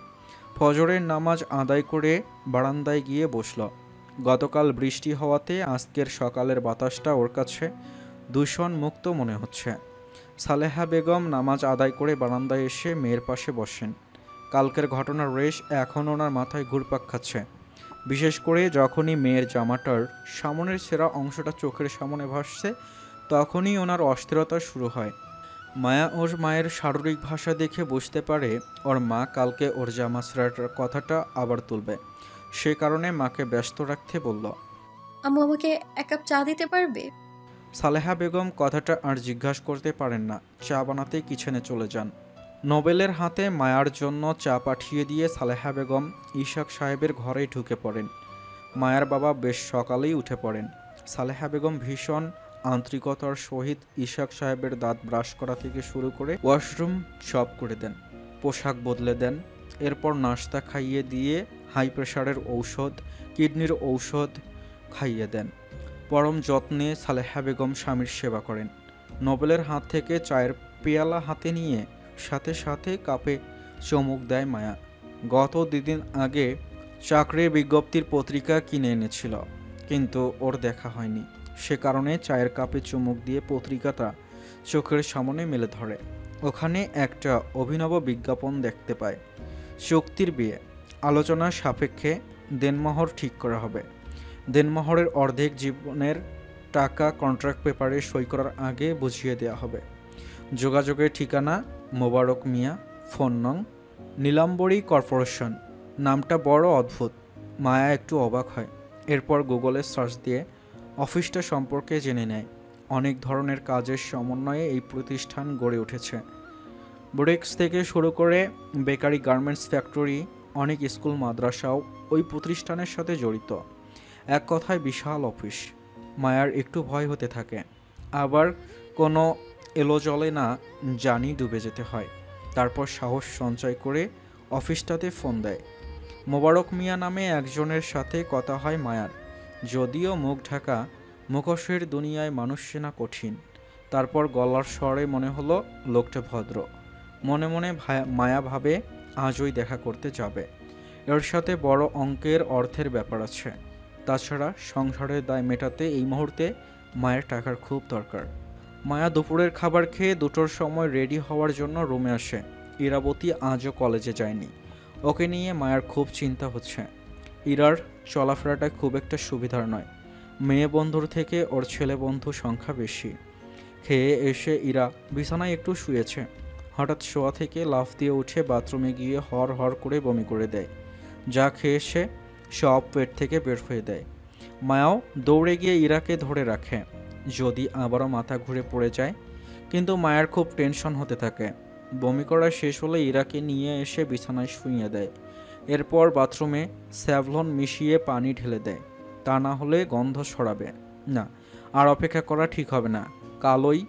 S1: ফজরের নামাজ আদায় করে বারান্দায় গিয়ে বসল। গতকাল বৃষ্টি হওয়াতে আজকের সকালের বাতাসটা ওর কাছে দূষণ মুক্ত মনে হচ্ছে। সালেহা বেগম নামাজ আদায় করে বারান্দায় এসে মেয়ের পাশে বসেন। কালকের ঘটনার রেশ এখন ওনার মাথায় ঘুরপাক খাচ্ছে। বিশেষ করে যখনই মেয়ের জামাটার সামনের ছেঁড়া অংশটা চোখের সামনে ভাসছে, তখনই ওনার অস্থিরতা শুরু হয়। মায়া ওর মায়ের শারীরিক ভাষা দেখে বুঝতে পারে ওর মা কালকে ওর জামা ছেঁড়াটার কথাটা আবার তুলবে। সে কারণে মাকে ব্যস্ত রাখতে বলল।
S3: আম্মু আমাকে এক কাপ চা দিতে পারবে?
S1: সালেহা বেগম কথাটা আর জিজ্ঞাসা করতে পারেন না, চা বানাতে কিচেনে চলে যান। নোবেলের হাতে মায়ার জন্য চা পাঠিয়ে দিয়ে সালেহা বেগম ইশাক সাহেবের ঘরেই ঢুকে পড়েন। মায়ার বাবা বেশ সকালেই উঠে পড়েন। সালেহা বেগম ভীষণ আন্তরিকতার সহিত ইশাক সাহেবের দাঁত ব্রাশ করা থেকে শুরু করে ওয়াশরুম সব করে দেন, পোশাক বদলে দেন। এরপর নাস্তা খাইয়ে দিয়ে হাই প্রেশারের ঔষধ, কিডনির ঔষধ খাইয়ে দেন। পরম যত্নে সালেহা বেগম স্বামীর সেবা করেন। নোবেলের হাত থেকে চায়ের পেয়ালা হাতে নিয়ে সাথে সাথে কাপে চুমুক দেয় মায়া। গত 2 দিন আগে চাকরির বিজ্ঞপ্তির পত্রিকা কিনে এনেছিল, কিন্তু ওর দেখা হয়নি। সে কারণে চায়ের কাপে চুমুক দিয়ে পত্রিকাটা চোখের সামনে মেলে ধরে। ওখানে একটা অভিনব বিজ্ঞাপন দেখতে পায়। চুক্তির বিয়ে, আলোচনার সাপেক্ষে দেনমোহর ঠিক করা হবে। দেনমোহরের অর্ধেক জীবনের টাকা কন্ট্রাক্ট পেপারে সই করার আগে বুঝিয়ে দেওয়া হবে। যোগাযোগের ঠিকানা মোবারক মিয়া, ফোন নং নীলাম্বরী কর্পোরেশন। নামটা বড় অদ্ভুত। মায়া একটু অবাক হয়। এরপর গুগলে সার্চ দিয়ে অফিসটা সম্পর্কে জেনে নেয়। অনেক ধরনের কাজের সমন্বয়ে এই প্রতিষ্ঠান গড়ে উঠেছে। ব্রেক্স থেকে শুরু করে বেকারি, গার্মেন্টস ফ্যাক্টরি, অনেক স্কুল মাদ্রাসাও ওই প্রতিষ্ঠানের সাথে জড়িত। এক কথায় বিশাল অফিস। মায়ার একটু ভয় হতে থাকে, আবার কোনো এলো জলে না জানি ডুবে যেতে হয়। তারপর সাহস সঞ্চয় করে অফিসটাতে ফোন দেয়। মোবারক মিয়া নামে একজনের সাথে কথা হয় মায়ার। যদিও মুখ ঢাকা, মুখোশের দুনিয়ায় মানুষ চেনা কঠিন। তারপর গলার স্বরে মনে হলো লোকটা ভদ্র। মনে মনে মায়া ভাবে আজই দেখা করতে যাবে। এর সাথে বড় অঙ্কের অর্থের ব্যাপার আছে। তাছাড়া সংসারের দায় মেটাতে এই মুহূর্তে মায়ের টাকার খুব দরকার। মায়া দুপুরের খাবার খেয়ে 2টোর সময় রেডি হওয়ার জন্য রুমে আসে। ইরাবতী আজও কলেজে যায়নি। ওকে নিয়ে মায়ের খুব চিন্তা হচ্ছে। ইরার চলাফেরাটা খুব একটা সুবিধার নয়। মেয়ে বন্ধুর থেকে ওর ছেলে বন্ধু সংখ্যা বেশি। খেয়ে এসে ইরা বিছানায় একটু শুয়েছে। হঠাৎ শোয়া থেকে লাফ দিয়ে উঠে বাথরুমে গিয়ে হর হর করে বমি করে দেয়। যা খেয়ে সে সব পেট থেকে বের হয়ে দেয়। মায়াও দৌড়ে গিয়ে ইরাকে ধরে রাখে, যদি আবারও মাথা ঘুরে পড়ে যায়। কিন্তু মায়ের খুব টেনশন হতে থাকে। বমি করা শেষ হলে ইরাকে নিয়ে এসে বিছানায় শুইয়ে দেয়। এরপর বাথরুমে স্যাভলন মিশিয়ে পানি ঢেলে দেয়। তা না হলে গন্ধ ছড়াবে। না, আর অপেক্ষা করা ঠিক হবে না। কালই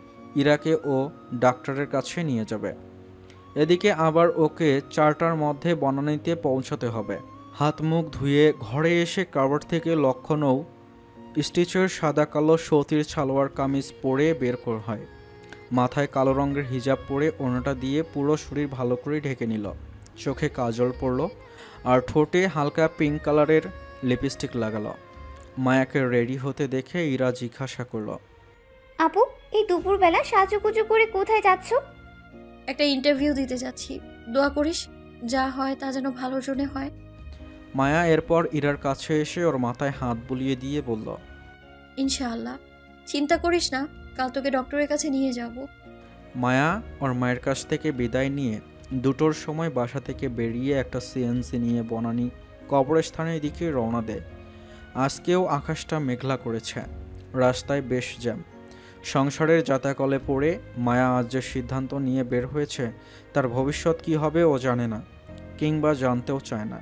S1: ইরাকে ও ডাক্তারের কাছে নিয়ে যাবে। এদিকে আবার ওকে 4টার মধ্যে বনানীতে পৌঁছাতে হবে। হাত মুখ ধুয়ে ঘরে এসে কাভার থেকে লক্ষণৌ স্টিচের সাদা কালো সতীর সালোয়ার কামিজ পরে বের করা হয়। মাথায় কালো রঙের হিজাব পরে ওড়নাটা দিয়ে পুরো শরীর ভালো করে ঢেকে নিল। চোখে কাজল পরল আর ঠোঁটে হালকা পিঙ্ক কালারের লিপস্টিক লাগালো। মায়াকে রেডি হতে দেখে ইরা জিজ্ঞাসা করল,
S8: আপু, এই দুপুরবেলা সাজুগুজু করে কোথায় যাচ্ছ?
S3: একটা ইন্টারভিউ দিতে যাচ্ছি। দোয়া করিস, যা হয় তা যেন ভালোর জন্য হয়।
S1: মায়া এরপর ইরার কাছে এসে ওর মাথায় হাত বুলিয়ে দিয়ে বলল,
S3: ইনশাআল্লাহ, চিন্তা করিস না, কাল তোকে ডক্টরের কাছে নিয়ে যাব।
S1: মায়া ওর মায়ের কাছ থেকে বিদায় নিয়ে 2টোর সময় বাসা থেকে বেরিয়ে একটা সিএনসি নিয়ে বনানী কবরস্থানের দিকে রওনা দেয়। আজকেও আকাশটা মেঘলা করেছে, রাস্তায় বেশ জ্যাম। সংসারের জাতাকলে পড়ে মায়া আজ যে সিদ্ধান্ত নিয়ে বের হয়েছে তার ভবিষ্যৎ কী হবে ও জানে না, কিংবা জানতেও চায় না।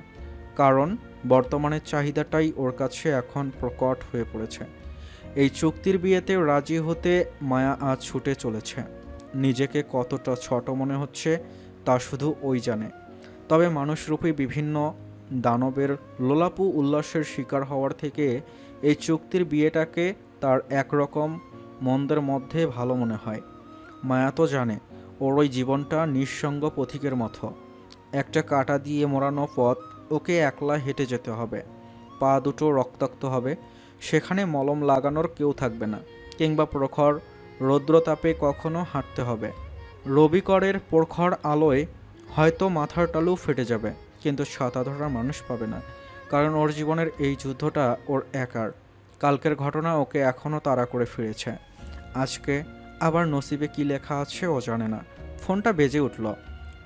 S1: কারণ বর্তমানের চাহিদাটাই ওর কাছে এখন প্রকট হয়ে পড়েছে। এই চুক্তির বিয়েতেও রাজি হতে মায়া আজ ছুটে চলেছে। নিজেকে কতটা ছোট মনে হচ্ছে তা শুধু ওই জানে। তবে মানুষরূপী বিভিন্ন দানবের লোলাপু উল্লাসের শিকার হওয়ার থেকে এই চুক্তির বিয়েটাকে তার একরকম মন্দের মধ্যে ভালো মনে হয়। মায়া তো জানে ওর ওই জীবনটা নিঃসঙ্গ পথিকের মতো, একটা কাঁটা দিয়ে মোড়ানো পথ, ওকে একলা হেঁটে যেতে হবে। পা দুটো রক্তাক্ত হবে, সেখানে মলম লাগানোর কেউ থাকবে না, কিংবা প্রখর রৌদ্রতাপে কখনো হাঁটতে হবে। রবিকরের প্রখর আলোয় হয়তো মাথার টালু ফেটে যাবে, কিন্তু ছাতা ধরার মানুষ পাবে না, কারণ ওর জীবনের এই যুদ্ধটা ওর একার। কালকের ঘটনা ওকে এখনও তাড়া করে ফিরেছে। আজকে আবার নসিবে কি লেখা আছে ও জানে না। ফোনটা বেজে উঠল।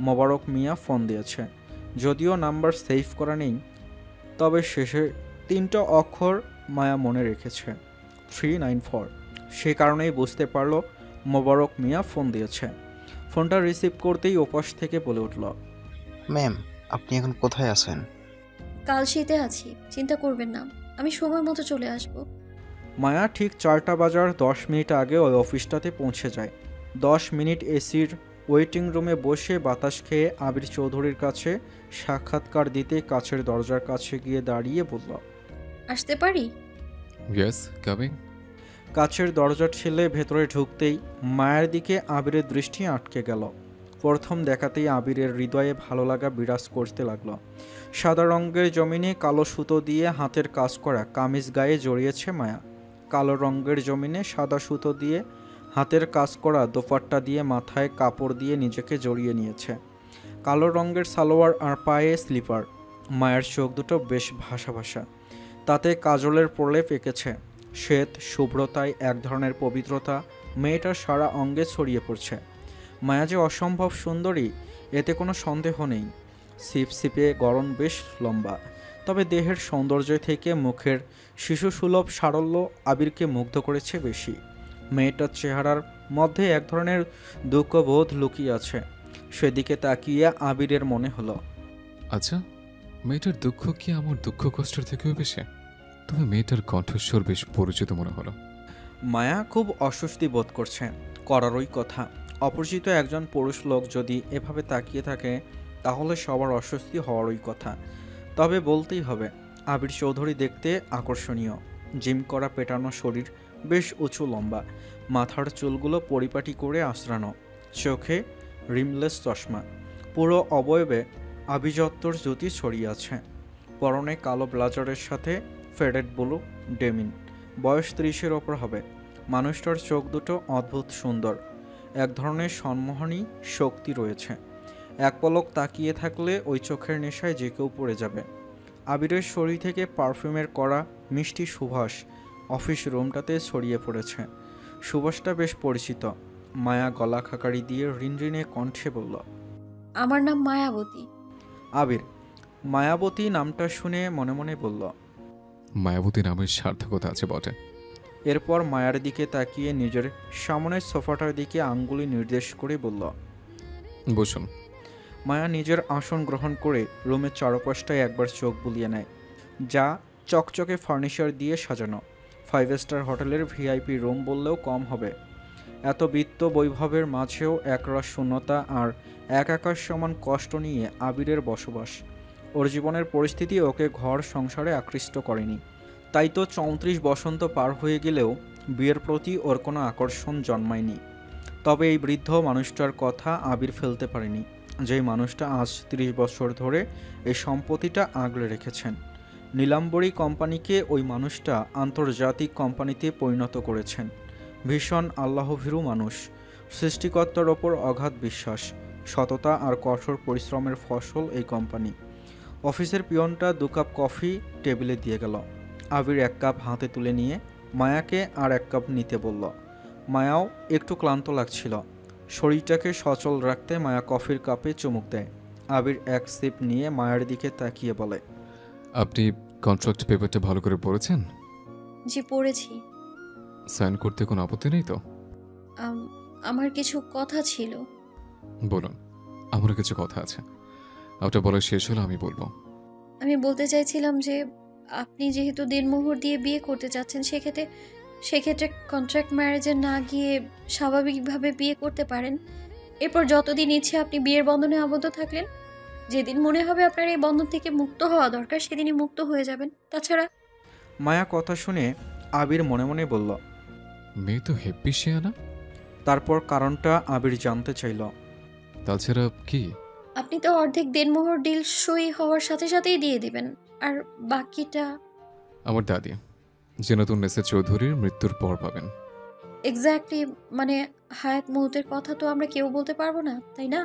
S1: মোবারক মিয়া ফোন দিয়েছে। যদিও নাম্বার সেভ করা নেই, তবে শেষের 3টা অক্ষর মায়া মনে রেখেছে, 394। সে কারণেই বুঝতে পারল মোবারক মিয়া ফোন দিয়েছে। ফোনটা রিসিভ করতেই ওপাশ থেকে বলে উঠল,
S9: ম্যাম, আপনি এখন কোথায় আছেন?
S3: কাল শীতে আছি, চিন্তা করবেন না, আমি সময় মতো চলে আসব।
S1: মায়া ঠিক 4টা বাজার 10 মিনিট আগে ওই অফিসটাতে পৌঁছে যায়। 10 মিনিট এসির ওয়েটিং রুমে বসে বাতাস খেয়ে আবির চৌধুরীর কাছে সাক্ষাৎকার দিতে কাছের দরজার কাছে গিয়ে দাঁড়িয়ে বলল,
S3: আসতে পারি?
S6: Yes, coming.
S1: কাছের দরজা ঠেলে ভেতরে ঢুকতেই মায়ের দিকে আবিরের দৃষ্টি আটকে গেল। প্রথম দেখাতেই আবিরের হৃদয়ে ভালো লাগা বিরাজ করতে লাগলো। সাদা রঙের জমিনে কালো সুতো দিয়ে হাতের কাজ করা কামিজ গায়ে জড়িয়েছে মায়া। কালো রঙের জমিনে সাদা সুতো দিয়ে হাতের কাজ করা দোপাট্টা দিয়ে মাথায় কাপড় দিয়ে নিজেকে জড়িয়ে নিয়েছে। কালো রঙের সালোয়ার আর পায়ে স্লিপার। মায়ের চোখ দুটো বেশ ভাসা ভাসা, তাতে কাজলের প্রলেপ এঁকেছে। শ্বেত শুভ্রতায় এক ধরনের পবিত্রতা মেয়েটার সারা অঙ্গে ছড়িয়ে পড়ছে। মায়া যে অসম্ভব সুন্দরী এতে কোনো সন্দেহ নেই। সিপসিপে গড়ন বেশ লম্বা, তবে দেহের সৌন্দর্য থেকে মুখের শিশুসুলভ সারল্য আবিরকে মুগ্ধ করেছে বেশি। মেয়েটার চেহারার মধ্যে এক ধরনের দুঃখবোধ লুকিয়ে আছে। সেদিকে তাকিয়ে আবিরের মনে হলো,
S6: আচ্ছা, মেয়েটার দুঃখ কি আমার দুঃখ কষ্টের থেকেও বেশি? তবে মেয়েটার কণ্ঠস্বর বেশ পরিচিত মনে হলো।
S1: মায়া খুব অস্বস্তি বোধ করছে। করারই কথা, অপরিচিত একজন পুরুষ লোক যদি এভাবে তাকিয়ে থাকে তাহলে সবার অস্বস্তি হওয়ারই কথা। তবে বলতেই হবে, আবির চৌধুরী দেখতে আকর্ষণীয়। জিম করা পেটানো শরীর, বেশ উঁচু লম্বা, মাথার চুলগুলো পরিপাটি করে আঁচড়ানো, চোখে রিমলেস চশমা, পুরো অবয়বে আভিজাত্যর জ্যোতি ছড়িয়ে আছে। পরনে কালো ব্লাজারের সাথে ফেডেড ব্লু ডেমিন। বয়স 30-এর ওপর হবে। মানুষটার চোখ দুটো অদ্ভুত সুন্দর, এক ধরনের সম্মোহনী শক্তি রয়েছে। এক পলক তাকিয়ে থাকলে ওই চোখের নেশায় যে কেউ পড়ে যাবে। আবিরের শরীর থেকে পারফিউমের করা মিষ্টি সুবাস অফিস রুমটাতে ছড়িয়ে পড়েছে। সুবাসটা বেশ পরিচিত। মায়া গলা খাকারি দিয়ে রিনরিনে কণ্ঠে বলল,
S3: আমার নাম মায়াবতী।
S1: আবির মায়াবতী নামটা শুনে মনে মনে বলল,
S6: মায়াবতী নামের সার্থকতা আছে বটে।
S1: এরপর মায়ার দিকে তাকিয়ে নিজের সামনের সোফাটার দিকে আঙ্গুলি নির্দেশ করে বলল,
S6: বসুন।
S1: মায়া নিজের আসন গ্রহণ করে রুমের চারপাশটায় একবার চোখ বুলিয়ে নেয়। যা চকচকে ফার্নিচার দিয়ে সাজানো, 5 স্টার হোটেলের ভিআইপি রুম বললেও কম হবে। এত বিত্ত বৈভবের মাঝেও একরাশ শূন্যতা আর এক আকাশ সমান কষ্ট নিয়ে আবিরের বসবাস। ওর জীবনের পরিস্থিতি ওকে ঘর সংসারে আকৃষ্ট করেনি। তাই তো 34 বসন্ত পার হয়ে গেলেও বিয়ের প্রতি ওর কোনো আকর্ষণ জন্মায়নি। তবে এই বৃদ্ধ মানুষটার কথা আবির ফেলতে পারেনি, যেই মানুষটা আজ 30 বছর ধরে এই সম্পত্তিটা আগলে রেখেছেন। নীলাম্বরী কোম্পানিকে ওই মানুষটা আন্তর্জাতিক কোম্পানিতে পরিণত করেছেন। ভীষণ আল্লাহভীরু মানুষ, সৃষ্টিকর্তার ওপর অগাধ বিশ্বাস, সততা আর কঠোর পরিশ্রমের ফসল এই কোম্পানি। অফিসের পিয়নটা 2 কাপ কফি টেবিলে দিয়ে গেল। আবির 1 কাপ হাতে তুলে নিয়ে মায়াকে আর 1 কাপ নিতে বলল। মায়াও একটু ক্লান্ত লাগছিল। শরীরটাকে সচল রাখতে মায়া কফির কাপে চুমুক দেয়। আবির 1 সিপ নিয়ে মায়ার দিকে তাকিয়ে বলে,
S6: আপনি কন্ট্রাক্ট পেপারটা ভালো করে পড়েছেন?
S3: জি পড়েছি।
S6: সাইন করতে কোনো আপত্তি নেই তো?
S3: আমার কিছু কথা ছিল।
S6: বলুন, আমারও কিছু কথা আছে। আপনার বলা শেষ হলে আমি বলবো।
S3: আমি বলতে চাইছিলাম যে আপনি যেহেতু দিনমোহর দিয়ে বিয়ে করতে চাচ্ছেন, সেক্ষেত্রে কন্ট্রাক্ট ম্যারেজে না গিয়ে স্বাভাবিকভাবে বিয়ে করতে পারেন। এরপর যতদিন ইচ্ছে আপনি বিয়ের বন্ধনে আবদ্ধ থাকলেন। যেদিন মনে হবে আপনার এই বন্ধন থেকে মুক্ত হওয়া দরকার, সেদিনই মুক্ত হয়ে যাবেন। তাছাড়া
S1: মায়া কথা শুনে আবির মনে মনে বলল।
S6: মেয়ে তো হেব্বি শেয়ানা।
S1: তারপর কারণটা আবির জানতে চাইল।
S6: তাছাড়া কি?
S3: আপনি তো অর্ধেক দেনমোহর ডিল সই হওয়ার সাথে সাথেই দিয়ে দিবেন, আর বাকিটা
S6: আমার দাদি জেনাতুন নেসা চৌধুরীর মৃত্যুর পর পাবেন।
S3: এক্স্যাক্টলি, মানে হায়াত মুহূর্তের কথা তো আমরা কেউ বলতে পারবো না, তাই না?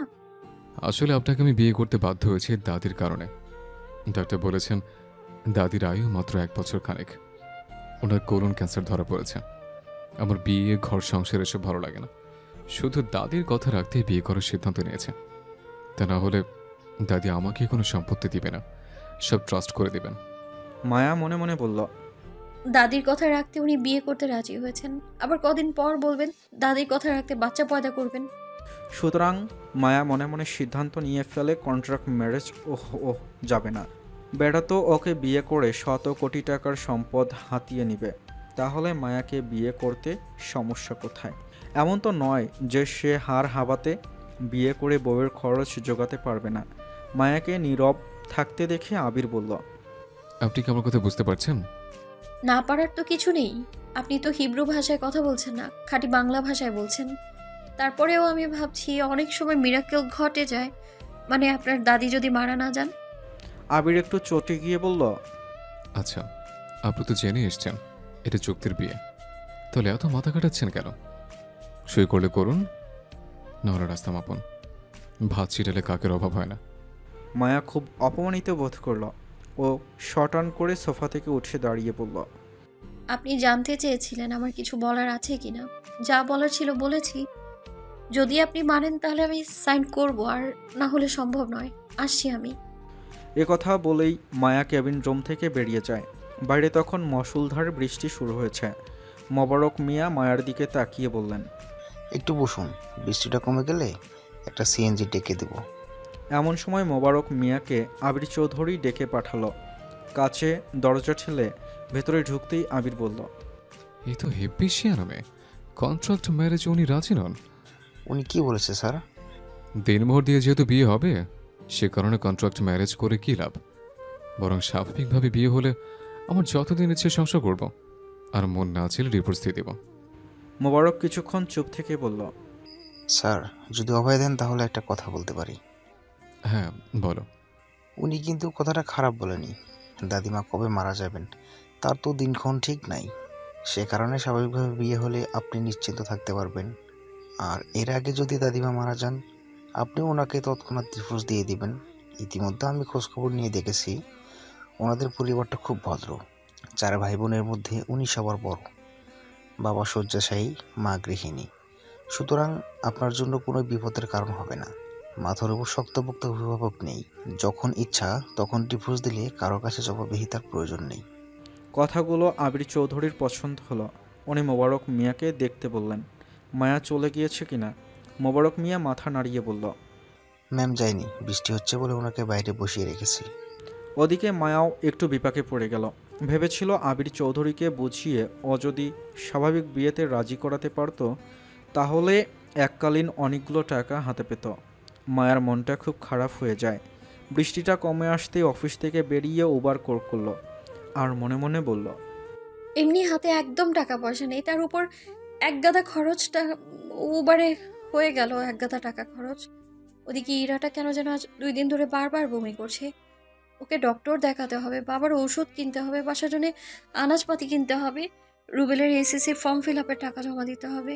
S6: আসলে আপনাকে আমি বিয়ে করতে বাধ্য হয়েছি দাদির কারণে। ডাক্তার বলেছেন দাদির আয়ু মাত্র 1 বছর খানেক। ওনার কোলন ক্যান্সার ধরা পড়েছে। আমার বিয়ে, ঘর, সংসার এসব ভালো লাগে না। শুধু দাদির কথা রাখতেই বিয়ে করার সিদ্ধান্ত নিয়েছে। তা না হলে দাদি আমাকে কোনো সম্পত্তি দিবে না, সব ট্রাস্ট করে দেবেন।
S1: মায়া মনে মনে বলল।
S3: দাদির কথা রাখতে উনি বিয়ে করতে রাজি হয়েছেন, আবার কদিন পর বলবেন দাদির কথা রাখতে বাচ্চা পয়দা করবেন।
S1: সুতরাং মায়া মনে মনে সিদ্ধান্ত নিয়ে ফেলে কন্ট্রাক্ট ম্যারেজ ওহ যাবে না। বেটা তো ওকে বিয়ে করে শত কোটি টাকার সম্পদ হাতিয়ে নিবে। তাহলে মায়াকে বিয়ে করতে সমস্যা কোথায়? এমন তো নয় যে সে হার হাবাতে বিয়ে করে বউয়ের খরচ জোগাতে পারবে না। মায়াকে নীরব থাকতে দেখে আবির বলল।
S6: আপনি কি আমার কথা বুঝতে পারছেন?
S3: না পারার তো কিছু নেই। আপনি তো হিব্রু ভাষায় কথা বলছেন না, খাঁটি বাংলা ভাষায় বলছেন। তারপরেও আমি ভাবছি অনেক সময় মিরাকেল ঘটে যায়, মানে আপনার দাদি যদি মারা না যান।
S1: আবির একটু চটে গিয়ে বলল।
S6: আচ্ছা, আপনি তো জেনে এসছেন এটা চুক্তির বিয়ে, তাহলে এত মাথা কাটাচ্ছেন কেন? সই করলে করুন, নাহলে রাস্তা মাপুন। ভাত ছিটালে কাকের অভাব হয় না।
S1: মায়া খুব অপমানিত বোধ করল। ও শটান করে সোফা থেকে উঠে দাঁড়িয়ে বলল।
S3: আপনি জানতে চেয়েছিলেন আমার কিছু বলার আছে কিনা। যা বলার ছিল বলেছি। যদি আপনি মানেন তাহলে আমি সাইন করব, আর না হলে সম্ভব নয়। আসছি আমি।
S1: কথা বলেই মায়া কেবিন রুম থেকে বেরিয়ে যায়। বাইরে তখন মুষলধারে বৃষ্টি শুরু হয়েছে। মোবারক মিয়া মায়ার দিকে তাকিয়ে বললেন,
S9: একটু বসুন, বৃষ্টিটা কমে গেলে একটা সিএনজি ডেকে দেব।
S1: এমন সময় মোবারক মিয়াকে আবির চৌধুরী ডেকে পাঠালো। কাছে দরজা ঠেলে ভেতরে ঢুকতেই আবির বলল।
S6: এই তো হেব্বি শেয়ানা মেয়ে। কন্ট্রাক্ট ম্যারেজ উনি রাজি নন।
S9: উনি কি বলেছে স্যার?
S6: দিনমোহর দিয়ে যেহেতু বিয়ে হবে, সে কারণে কন্ট্রাক্ট ম্যারেজ করে কি লাভ? বরং স্বাভাবিকভাবে বিয়ে হলে আমার যতদিন ইচ্ছে সংসার করব, আর মন না ছিল ডিভোর্স দিয়ে দেব।
S1: মোবারক কিছুক্ষণ চুপ থেকে বলল।
S9: স্যার, যদি অভয় দেন তাহলে একটা কথা বলতে পারি।
S6: হ্যাঁ বলো।
S9: উনি কিন্তু কথাটা খারাপ বলেনি। দাদিমা কবে মারা যাবেন তার তো দিনক্ষণ ঠিক নাই। সে কারণে স্বাভাবিকভাবে বিয়ে হলে আপনি নিশ্চিন্ত থাকতে পারবেন। আর এর আগে যদি দাদিমা মারা যান, আপনি ওনাকে তৎক্ষণাৎ ডিভোর্স দিয়ে দিবেন। ইতিমধ্যে আমি খোঁজখবর নিয়ে দেখেছি, ওনাদের পরিবারটা খুব ভদ্র। 4 ভাই বোনের মধ্যে উনি সবার বড়। বাবা শয্যাশায়ী, মা গৃহিণী। সুতরাং আপনার জন্য কোনো বিপদের কারণ হবে না। মাথার উপর শক্তপোক্ত অভিভাবক নেই। যখন ইচ্ছা তখন ডিভোর্স দিলে কারো কাছে জবাবদিহিতার প্রয়োজন নেই।
S1: কথাগুলো আবির চৌধুরীর পছন্দ হলো। উনি মোবারক মিয়াকে দেখতে বললেন মায়া চলে গিয়েছে কিনা। মোবারক মিয়া মাথা নাড়িয়ে বলল,
S9: ম্যাম যায়নি, বৃষ্টি হচ্ছে বলে ওনাকে বাইরে বসিয়ে রেখেছি।
S1: ওদিকে মায়াও একটু বিপাকে পড়ে গেল। ভেবেছিল আবির চৌধুরীকে বুঝিয়ে ও যদি স্বাভাবিক বিয়েতে রাজি করাতে পারত, তাহলে এককালীন অনেকগুলো টাকা হাতে পেত। মায়ার মনটা খুব খারাপ হয়ে যায়। বৃষ্টিটা কমে আসতেই অফিস থেকে বেরিয়ে উবার করল আর মনে মনে বলল,
S3: এমনি হাতে একদম টাকা পয়সা নেই, তার উপর এক গাদা খরচটা উবারে হয়ে গেল, এক গাদা টাকা খরচ। ওদিকে ইরাটা কেন যেন আজ 2 দিন ধরে বারবার বমি করছে। ওকে ডক্টর দেখাতে হবে, বাবার ওষুধ কিনতে হবে, বাসার জন্য আনাজপাতি কিনতে হবে, রুবেলের এসএসসির ফর্ম ফিল আপের টাকা জমা দিতে হবে,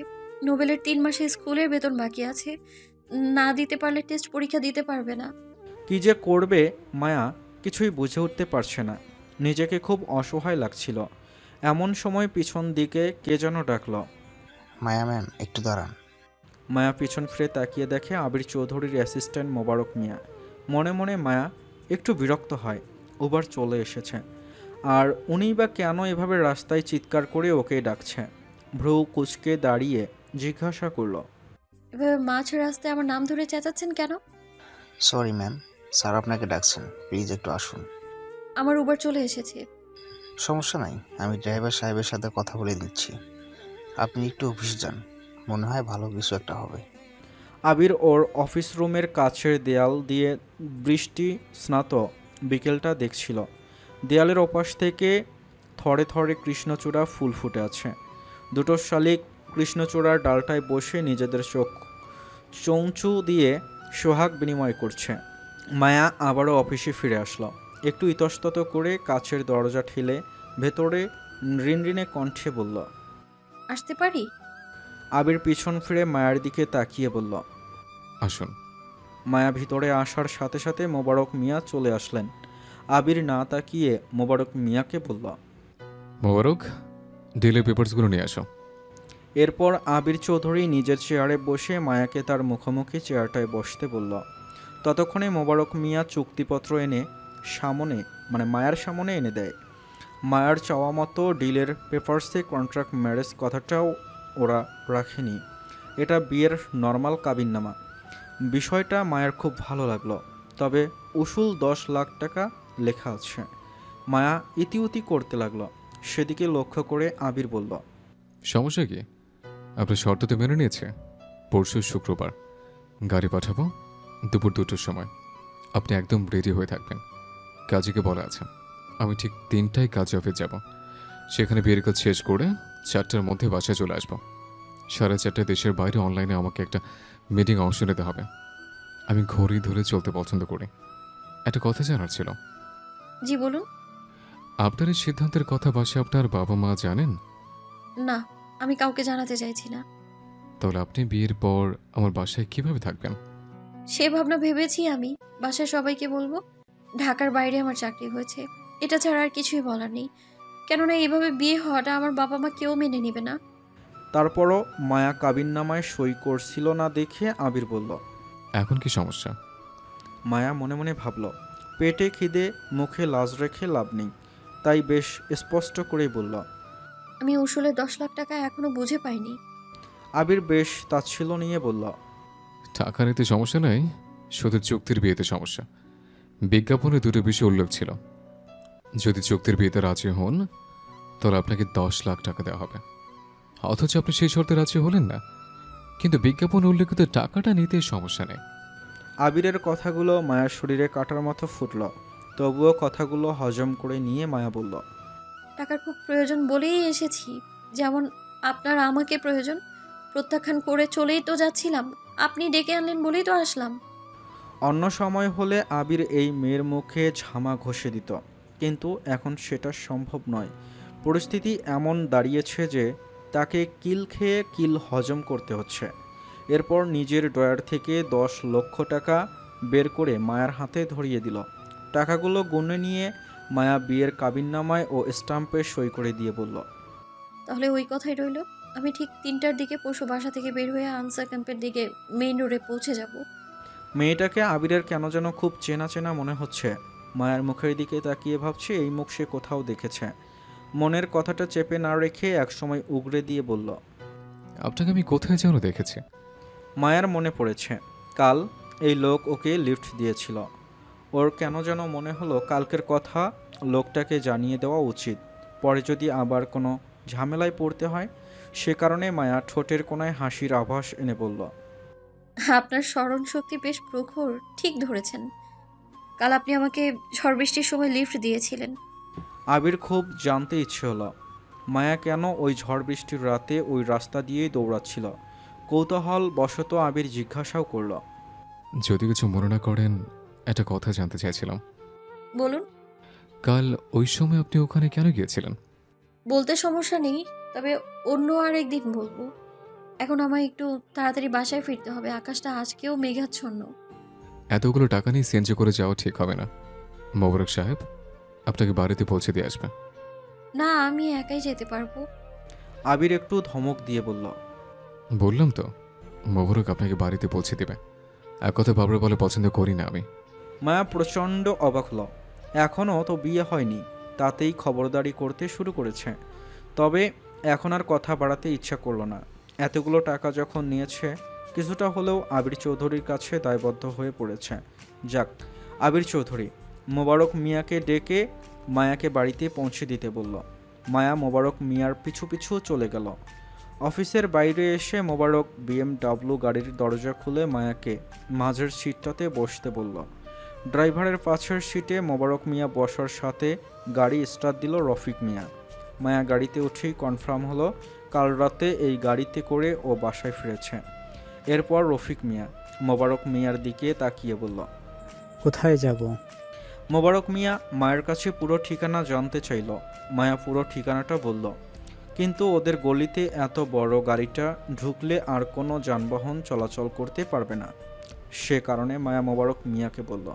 S3: নোবেলের 3 মাসে স্কুলের বেতন বাকি আছে। না দিতে পারলে টেস্ট পরীক্ষা দিতে পারবে না।
S1: কি যে করবে মায়া কিছুই বুঝে উঠতে পারছে না। নিজেকে খুব অসহায় লাগছিল। এমন সময় পিছন দিকে কে যেন ডাকলো।
S9: মায়া ম্যাম একটু দাঁড়ান।
S1: মায়া পিছন ফিরে তাকিয়ে দেখে আবির চৌধুরীর অ্যাসিস্ট্যান্ট মোবারক মিয়া। মনে মনে মায়া একটু বিরক্ত হয়, ওবার চলে এসেছে, আর উনিই বা কেন এভাবে রাস্তায় চিৎকার করে ওকে ডাকছে। ভ্রু কুচকে দাঁড়িয়ে জিজ্ঞাসা করলো,
S3: এভাবে মাঝ রাস্তায় আমার নাম ধরে চেঁচাচ্ছেন কেন?
S9: সরি ম্যাম, স্যার আপনাকে ডাকছেন, প্লিজ একটু আসুন।
S3: আমার উবার চলে এসেছে।
S9: সমস্যা নাই, আমি ড্রাইভার সাহেবের সাথে কথা বলে দিচ্ছি। আপনি একটু অফিসে যান, মনে হয় ভালো কিছু একটা হবে।
S1: আবির ওর অফিস রুমের কাছের দেয়াল দিয়ে বৃষ্টি স্নাত বিকেলটা দেখছিল। দেয়ালের ওপাশ থেকে থরে থরে কৃষ্ণচূড়া ফুল ফুটে আছে। দুটো শালিক কৃষ্ণচূড়ার ডালটায় বসে নিজেদের চৌচু দিয়ে সোহাগ বিনিময় করছে। মায়া আবারও অফিসে ফিরে আসলো। একটু ইতস্তত করে কাছের দরজা ঠেলে ভেতরে রিনরিনে কণ্ঠে বলল,
S3: আসতে পারি?
S1: আবির পিছন ফিরে মায়ার দিকে তাকিয়ে বলল,
S6: আসুন।
S1: মায়া ভিতরে আসার সাথে সাথে মোবারক মিয়া চলে আসলেন। আবির না তাকিয়ে মোবারক মিয়াকে বলল,
S6: মোবারক, ডিলের পেপারসগুলো নিয়ে আসো।
S1: এরপর আবির চৌধুরী নিজের চেয়ারে বসে মায়াকে তার মুখোমুখি চেয়ারটায় বসতে বলল। ততক্ষণে মোবারক মিয়া চুক্তিপত্র এনে মায়ার সামনে এনে দেয়। মায়ার চাওয়া মতো ডিলের পেপারসে কন্ট্রাক্ট ম্যারেজ কথাটাও ওরা রাখেনি, এটা বিয়ের নর্মাল কাবিননামা। বিষয়টা মায়ের খুব ভালো লাগলো, তবে উসুল 10 লাখ টাকা লেখা আছে। মায়া ইতিউতি করতে লাগলো। সেদিকে লক্ষ্য করে আবির বলল,
S6: সমস্যা কি? আপনার শর্ত তো মেনে নিয়েছে। পরশু শুক্রবার গাড়ি পাঠাবো দুপুর 2টোর সময়। আপনি একদম রেডি হয়ে থাকবেন। কাজীকে বলা আছে আমি ঠিক 3টায় কাজে অফিস যাব। সেখানে বিয়ের কাজ শেষ করে 4টার মধ্যে বাসায় চলে আসবো। 4:30টায় দেশের বাইরে অনলাইনে আমাকে একটা মিটিং অংশ নিতে হবে। আমি ঘড়ি ধরে চলতে পছন্দ করি। একটা কথা জানার ছিল।
S3: জি বলুন।
S6: আপনার এই সিদ্ধান্তের কথা বাসায় আপনার বাবা মা জানেন?
S3: না, আমি কাউকে জানাতে চাইছি না।
S6: তাহলে আপনি বিয়ের পর আমার বাসায় কিভাবে থাকবেন?
S3: সে ভাবনা ভেবেছি আমি বাসায় সবাইকে বলবো ঢাকার বাইরে আমার চাকরি হয়েছে। এটা ছাড়া আর কিছুই বলার নেই, কেননা এইভাবে বিয়ে হওয়াটা আমার বাবা মা কেউ মেনে নেবে না।
S1: তারপরও মায়া কাবিননামায় সই করছিল না দেখে আবির বলল,
S6: এখন কি সমস্যা?
S1: মায়া মনে মনে ভাবল, পেটে খিদে মুখে লাজ রেখে লাভ নেই, তাই বেশ স্পষ্ট করেই বলল,
S3: আমি উসুলে 10 লাখ টাকা এখনো বুঝে পাইনি।
S1: আবির বেশ তাচ্ছিল্য নিয়ে বলল,
S6: টাকা নিতে সমস্যা নাই, শুধু চুক্তির বিয়েতে সমস্যা। বিজ্ঞাপনে দুটো বিষয় উল্লেখ ছিল। যদি চুক্তির বিয়েতে রাজি হন তাহলে আপনাকে 10 লাখ টাকা দেওয়া হবে, অথচ আপনি সেই শর্তে রাজি হলেন না। কিন্তু বিজ্ঞাপনে উল্লেখিত টাকাটা নিতে সমস্যা নেই।
S1: আবিরের কথাগুলো মায়ার শরীরে কাটার মতো ফুটল। তবুও কথাগুলো হজম করে নিয়ে মায়া বলল,
S3: টাকার খুব প্রয়োজন বলেই এসেছি, যেমন আপনার আমাকে প্রয়োজন। প্রত্যাখ্যান করে চলেই তো যাচ্ছিলাম, আপনি ডেকে আনলেন বলেই তো আসলাম।
S1: অন্য সময় হলে আবির এই মেয়ের মুখে ঝামা ঘষে দিত, কিন্তু এখন সেটা সম্ভব নয়। পরিস্থিতি এমন দাঁড়িয়েছে যে তাকে কিল খেয়ে কিল হজম করতে হচ্ছে। এরপর নিজের ড্রয়ার থেকে 10 লক্ষ টাকা বের করে মায়ার হাতে ধরিয়ে দিল। টাকাগুলো গুনে নিয়ে মায়া বিয়ের কাবিননামায় ও স্টাম্পে সই করে দিয়ে বলল,
S3: তাহলে ওই কথাই রইল, আমি ঠিক 3টার দিকে পরশু বাসা থেকে বের হয়ে আনসার ক্যাম্পের দিকে মেইন রোডে পৌঁছে যাব।
S1: মেয়েটাকে আবিরের কেন যেন খুব চেনা চেনা মনে হচ্ছে। মায়ার মুখের দিকে তাকিয়ে ভাবছে এই মুখ সে কোথাও দেখেছে। মনের কথাটা চেপে না রেখে একসময় উগরে দিয়ে বলল,
S6: আপনাকে আমি কোথায় যেন দেখেছি।
S1: মায়ার মনে পড়েছে কাল এই লোক ওকে লিফট দিয়েছিল। ওর কেন যেন মনে হলো কালকের কথা লোকটাকে জানিয়ে দেওয়া উচিত, পরে যদি আবার কোনো ঝামেলায় পড়তে হয়। সে কারণে মায়া ঠোঁটের কোণায় হাসির আভাস এনে বলল,
S3: আপনার স্মরণ শক্তি বেশ প্রখর, ঠিক ধরেছেন। কাল আপনি আমাকে ঝড় বৃষ্টির সময় লিফট দিয়েছিলেন।
S1: আবির খুব জানতে ইচ্ছে হলো মায়া কেন ওই ঝড় বৃষ্টির রাতে ওই রাস্তা দিয়েই দৌড়াচ্ছিল। কৌতূহল বশত আবির জিজ্ঞাসাও করল,
S6: যদি কিছু মনে না করেন একটা কথা জানতে চাইছিলাম।
S3: বলুন।
S6: কাল ওই সময় আপনি ওখানে কেন গিয়েছিলেন?
S3: বলতে সমস্যা নেই, তবে অন্য আরেকদিন বলবো। এখন আমায় একটু তাড়াতাড়ি বাসায় ফিরতে হবে, আকাশটা আজকেও মেঘাচ্ছন্ন।
S6: এতগুলো টাকা নিয়ে সিএনজি করে যাওয়া ঠিক হবে না। মোবারক সাহেব আপনাকে বাড়িতে পৌঁছে দিয়ে আসবেন।
S3: না, আমি একাই যেতে পারবো।
S1: আবির একটু ধমক দিয়ে বলল।
S6: বললাম তো মোবারক আপনাকে বাড়িতে পৌঁছে দেবে। এক কথা বাবরে বলে পছন্দ করি না আমি।
S1: মায়া প্রচণ্ড অবাক হলো। এখনও তো বিয়ে হয়নি, তাতেই খবরদারি করতে শুরু করেছে। তবে এখন আর কথা বাড়াতে ইচ্ছা করলো না। এতগুলো টাকা যখন নিয়েছে, কিছুটা হলেও আবির চৌধুরীর কাছে দায়বদ্ধ হয়ে পড়েছে। যাক, আবির চৌধুরী মোবারক মিয়াকে ডেকে মায়াকে বাড়িতে পৌঁছে দিতে বলল। মায়া মোবারক মিয়ার পিছু পিছু চলে গেল। অফিসের বাইরে এসে মোবারক BMW গাড়ির দরজা খুলে মায়াকে মাঝের সিটটাতে বসতে বলল। ড্রাইভারের পাশের সিটে মোবারক মিয়া বসার সাথে গাড়ি স্টার্ট দিল রফিক মিয়া। মায়া গাড়িতে উঠেই কনফার্ম হলো কাল রাতে এই গাড়িতে করে ও বাসায় ফিরেছে। এরপর রফিক মিয়া মোবারক মিয়ার দিকে তাকিয়ে বলল,
S2: কোথায় যাব?
S1: মোবারক মিয়া মায়ের কাছে পুরো ঠিকানা জানতে চাইল। মায়া পুরো ঠিকানাটা বলল, কিন্তু ওদের গলিতে এত বড় গাড়িটা ঢুকলে আর কোনো যানবাহন চলাচল করতে পারবে না। সে কারণে মায়া মোবারক মিয়াকে বলল,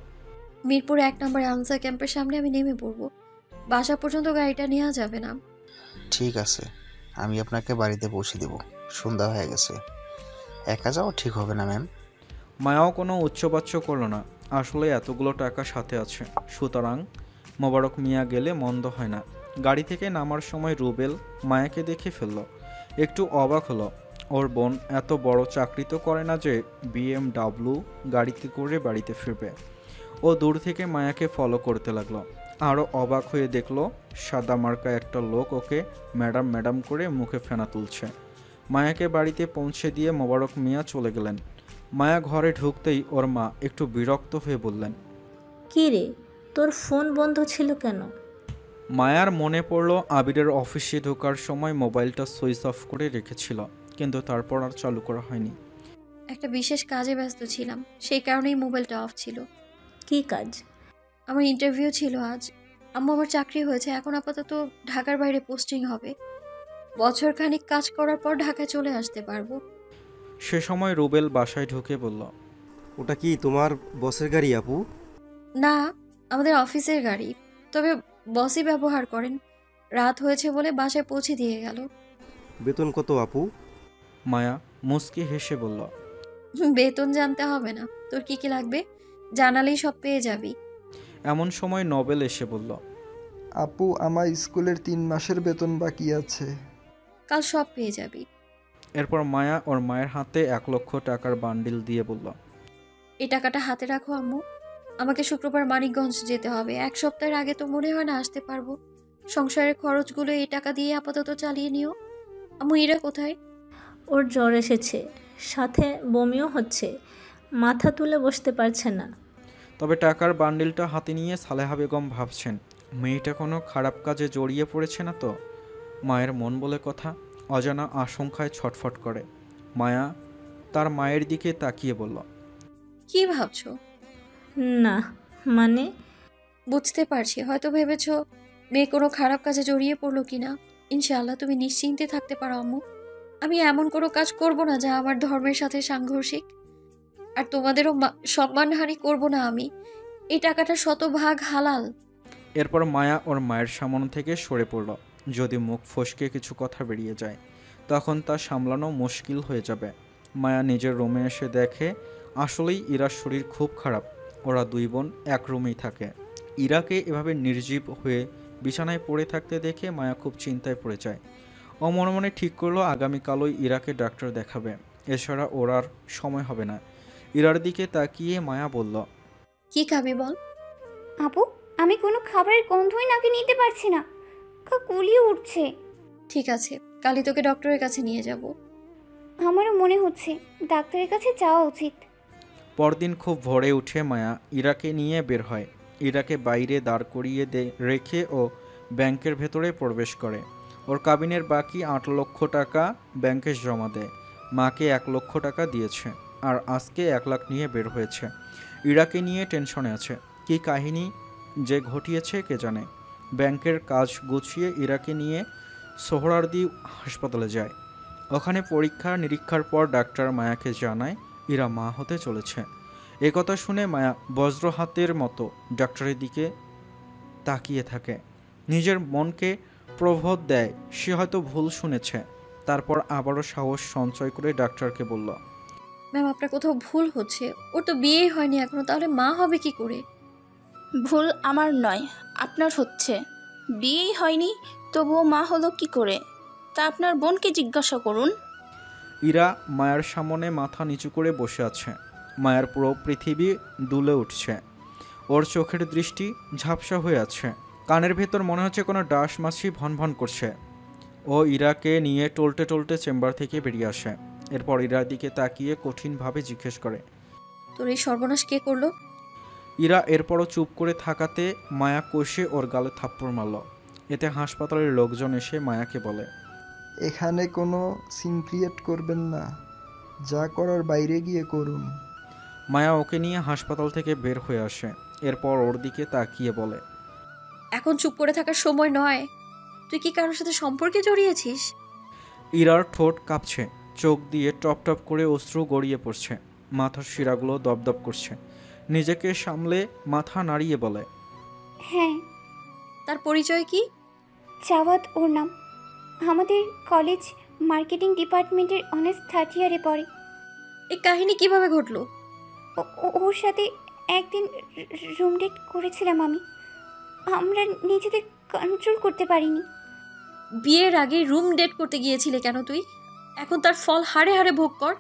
S3: মিরপুর 1 নম্বর আনসার ক্যাম্পের সামনে আমি নেমে পড়বো। বাসা পর্যন্ত গাড়িটা নেওয়া যাবে না?
S9: ঠিক আছে, আমি আপনাকে বাড়িতে পৌঁছে দেব। সন্ধ্যা হয়ে গেছে, একা যাওয়া ঠিক হবে না ম্যাম।
S1: মায়াও কোনো উচ্চবাচ্য করল না। আসলে এতগুলো টাকা সাথে আছে, সুতরাং মোবারক মিয়া গেলে মন্দ হয় না। গাড়ি থেকে নামার সময় রুবেল মায়াকে দেখে ফেলল। একটু অবাক হলো। ওর বোন এত বড় চাকরি তো করে না যে BMW গাড়িতে করে বাড়িতে ফিরবে। ও দূর থেকে মায়াকে ফলো করতে লাগলো। আরও অবাক হয়ে দেখলো সাদা মার্কা একটা লোক ওকে ম্যাডাম ম্যাডাম করে মুখে ফেনা তুলছে। মায়াকে বাড়িতে পৌঁছে দিয়ে মোবারক মিয়া চলে গেলেন। মায়া ঘরে ঢুকতেই ওর মা একটু বিরক্ত হয়ে বললেন,
S4: কী রে, তোর ফোন বন্ধ ছিল কেন?
S1: মায়ার মনে পড়ল আবিরের অফিসে ঢোকার সময় মোবাইলটা সুইচ অফ করে রেখেছিল, কিন্তু তারপর আর চালু করা হয়নি।
S3: একটা বিশেষ কাজে ব্যস্ত ছিলাম, সেই কারণেই মোবাইলটা অফ ছিল।
S4: কী কাজ?
S3: আমার ইন্টারভিউ ছিল আজ। আম্মু, আমার চাকরি হয়েছে, এখন আপাতত ঢাকার বাইরে পোস্টিং হবে। বছর খানিক কাজ করার পর ঢাকায় চলে আসতে পারবো।
S1: সে সময় রুবেল বাসায় ঢুকে বলল,
S7: ওটা কি তোমার বসের গাড়ি আপু?
S3: না, আমাদের অফিসের গাড়ি, তবে বসই ব্যবহার করেন। রাত হয়েছে বলে বাসায় পৌঁছে দিয়ে গেল।
S7: বেতন কত আপু?
S1: মায়া মুচকি হেসে বলল,
S3: বেতন জানতে হবে না, তোর কি কি লাগবে জানালেই সব পেয়ে যাবি।
S1: এমন সময় নবেল এসে বলল,
S10: আপু, আমার স্কুলের 3 মাসের বেতন বাকি আছে।
S3: কাল সব পেয়ে যাবি।
S1: এরপর মায়া ওর মায়ের হাতে 1 লক্ষ টাকার বান্ডিল দিয়ে বলল,
S3: এই টাকাটা হাতে রাখো আম্মু, আমাকে শুক্রবার মানিকগঞ্জ যেতে হবে। 1 সপ্তাহের আগে তো মনে হয় না আসতে পারবো। সংসারের খরচগুলো এই টাকা দিয়ে আপাতত চালিয়ে নিও। আম্মু, ইরা কোথায়?
S4: ওর জ্বর এসেছে, সাথে বমিও হচ্ছে, মাথা তুলে বসতে পারছে না।
S1: তবে টাকার বান্ডিলটা হাতে নিয়ে সালেহা বেগম ভাবছেন, মেয়েটা কোনো খারাপ কাজে জড়িয়ে পড়েছে না তো? মায়ের মন বলে কথা, অজানা আশঙ্কায় ছটফট করে। মায়া তার মায়ের দিকে তাকিয়ে বলল,
S3: কি ভাবছো?
S4: না মানে?
S3: বুঝতে পারছি, হয়তো ভেবেছো মেয়ে কোনো খারাপ কাজে জড়িয়ে পড়লো কিনা। ইনশাআল্লাহ তুমি নিশ্চিন্তে থাকতে পারো আম্মু। আমি এমন কোনো কাজ করব না যা আমার ধর্মের সাথে সাংঘর্ষিক, আর তোমাদেরও সম্মানহানি করব না আমি। এই টাকাটা 100% হালাল।
S1: এরপর মায়া ওর মায়ের সামনে থেকে সরে পড়ল। যদি মুখ ফসকে কিছু কথা বেরিয়ে যায়, তখন তা সামলানো মুশকিল হয়ে যাবে। মায়া নিজের রুমে এসে দেখে আসলেই ইরার শরীর খুব খারাপ। ওরা 2 বোন এক রুমেই থাকে। ইরাকে এভাবে নির্জীব হয়ে বিছানায় পড়ে থাকতে দেখে মায়া খুব চিন্তায় পড়ে যায়। ও মনে মনে ঠিক করলো আগামীকালই ইরাকে ডাক্তার দেখাবে, এছাড়া ওর আর সময় হবে না। ইরার দিকে তাকিয়ে মায়া বলল,
S3: কি খাবি বল?
S8: আপু, আমি কোনো খাবারের গন্ধই নাকে নিতে পারছি না, কুলিয়ে উঠছে।
S3: ঠিক আছে, কালই তোকে ডক্টরের কাছে নিয়ে যাব।
S8: আমারও মনে হচ্ছে ডাক্তারের কাছে যাওয়া উচিত।
S1: পরদিন খুব ভোরে উঠে মায়া ইরাকে নিয়ে বের হয়। ইরাকে বাইরে দাঁড় করিয়ে রেখে ও ব্যাংকের ভেতরে প্রবেশ করে। ওর কাবিনের বাকি 8 লক্ষ টাকা ব্যাংকে জমা দেয়। মাকে 1 লক্ষ টাকা দিয়েছে, আর আজকে 1 লাখ নিয়ে বের হয়েছে। ইরাকে নিয়ে টেনশনে আছে, কী কাহিনী যে ঘটিয়েছে কে জানে। ব্যাংকের কাজ গুছিয়ে ইরাকে নিয়ে সোহরাওয়ার্দী হাসপাতালে যায়। ওখানে পরীক্ষা নিরীক্ষার পর ডাক্তার মায়াকে জানায় ইরা মা হতে চলেছে। একথা শুনে মায়া বজ্র হাতের মতো ডাক্তারের দিকে তাকিয়ে থাকে। নিজের মনকে প্রবোধ দেয় সে হয়তো ভুল শুনেছে। তারপর আবারও সাহস সঞ্চয় করে ডাক্তারকে বলল,
S3: ম্যাম আপনার কোথাও ভুল হচ্ছে, ওর তো বিয়েই হয়নি এখনো, তাহলে মা হবে কি করে?
S11: ভুল আমার নয়, আপনার হচ্ছে। বিয়েই হয়নি তবুও মা হলো কি করে, তা আপনার বোনকে জিজ্ঞাসা করুন।
S1: ইরা মায়ের সামনে মাথা নিচু করে বসে আছে। মায়ের পুরো পৃথিবী দুলে উঠছে। ওর চোখের দৃষ্টি ঝাপসা হয়ে আছে। কানের ভেতর মনে হচ্ছে কোনো ডাস মাছি ভনভন করছে। ও ইরাকে নিয়ে টলতে টলতে চেম্বার থেকে বেরিয়ে আসে। এরপর ইরার দিকে তাকিয়ে কঠিনভাবে জিজ্ঞেস করে,
S3: তোর এই সর্বনাশ কে করলো?
S1: ইরা এরপরও চুপ করে থাকাতে মায়া কষে ওর গালে থাপ্পড় মারল। এতে হাসপাতালের লোকজন এসে মায়াকে বলে,
S10: এখানে কোনো সিন ক্রিয়েট করবেন না, যা করার বাইরে গিয়ে করুন।
S1: মায়া ওকে নিয়ে হাসপাতাল থেকে বের হয়ে আসে। এরপর ওর দিকে তাকিয়ে বলে,
S3: এখন চুপ করে থাকার সময় নয়। তুই কি কারোর সাথে সম্পর্কে জড়িয়েছিস?
S1: ইরার ঠোঁট কাঁপছে, চোখ দিয়ে টপ টপ করে অশ্রু গড়িয়ে পড়ছে, মাথার শিরাগুলো দপদপ করছে। নিজেকে সামলে মাথা নাড়িয়ে বলে,
S8: হ্যাঁ।
S3: তার পরিচয় কি?
S8: জাওয়াদ ওর নাম। আমাদের কলেজ মার্কেটিং ডিপার্টমেন্টের অনার্স 3rd ইয়ারে পড়ে।
S3: এই কাহিনী কিভাবে ঘটলো?
S8: ওর সাথে একদিন রুম ডেট করেছিলাম আমি। আমরা নিজেদের কন্ট্রোল করতে পারিনি।
S3: বিয়ের আগে রুম ডেট করতে গিয়েছিলে কেন তুই? এখন তার ফল হাড়ে হাড়ে ভোগ কর।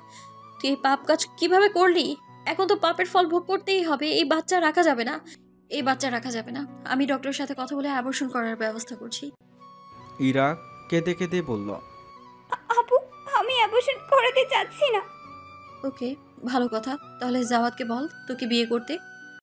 S3: তুই এই পাপ কাজ কিভাবে করলি? এখন তো পাপের ফল ভোগ করতেই হবে। এই বাচ্চা রাখা যাবে না, এই বাচ্চা রাখা যাবে না। আমি ডক্টরের সাথে কথা বলে অ্যাবর্শন করার ব্যবস্থা করছি।
S1: ইরা কেঁদে কেঁদে বলল,
S8: আপু, আমি অ্যাবর্শন করাতে চাচ্ছি না।
S3: ওকে, ভালো কথা। তাহলে জাওয়াদকে বল তোকে বিয়ে করতে।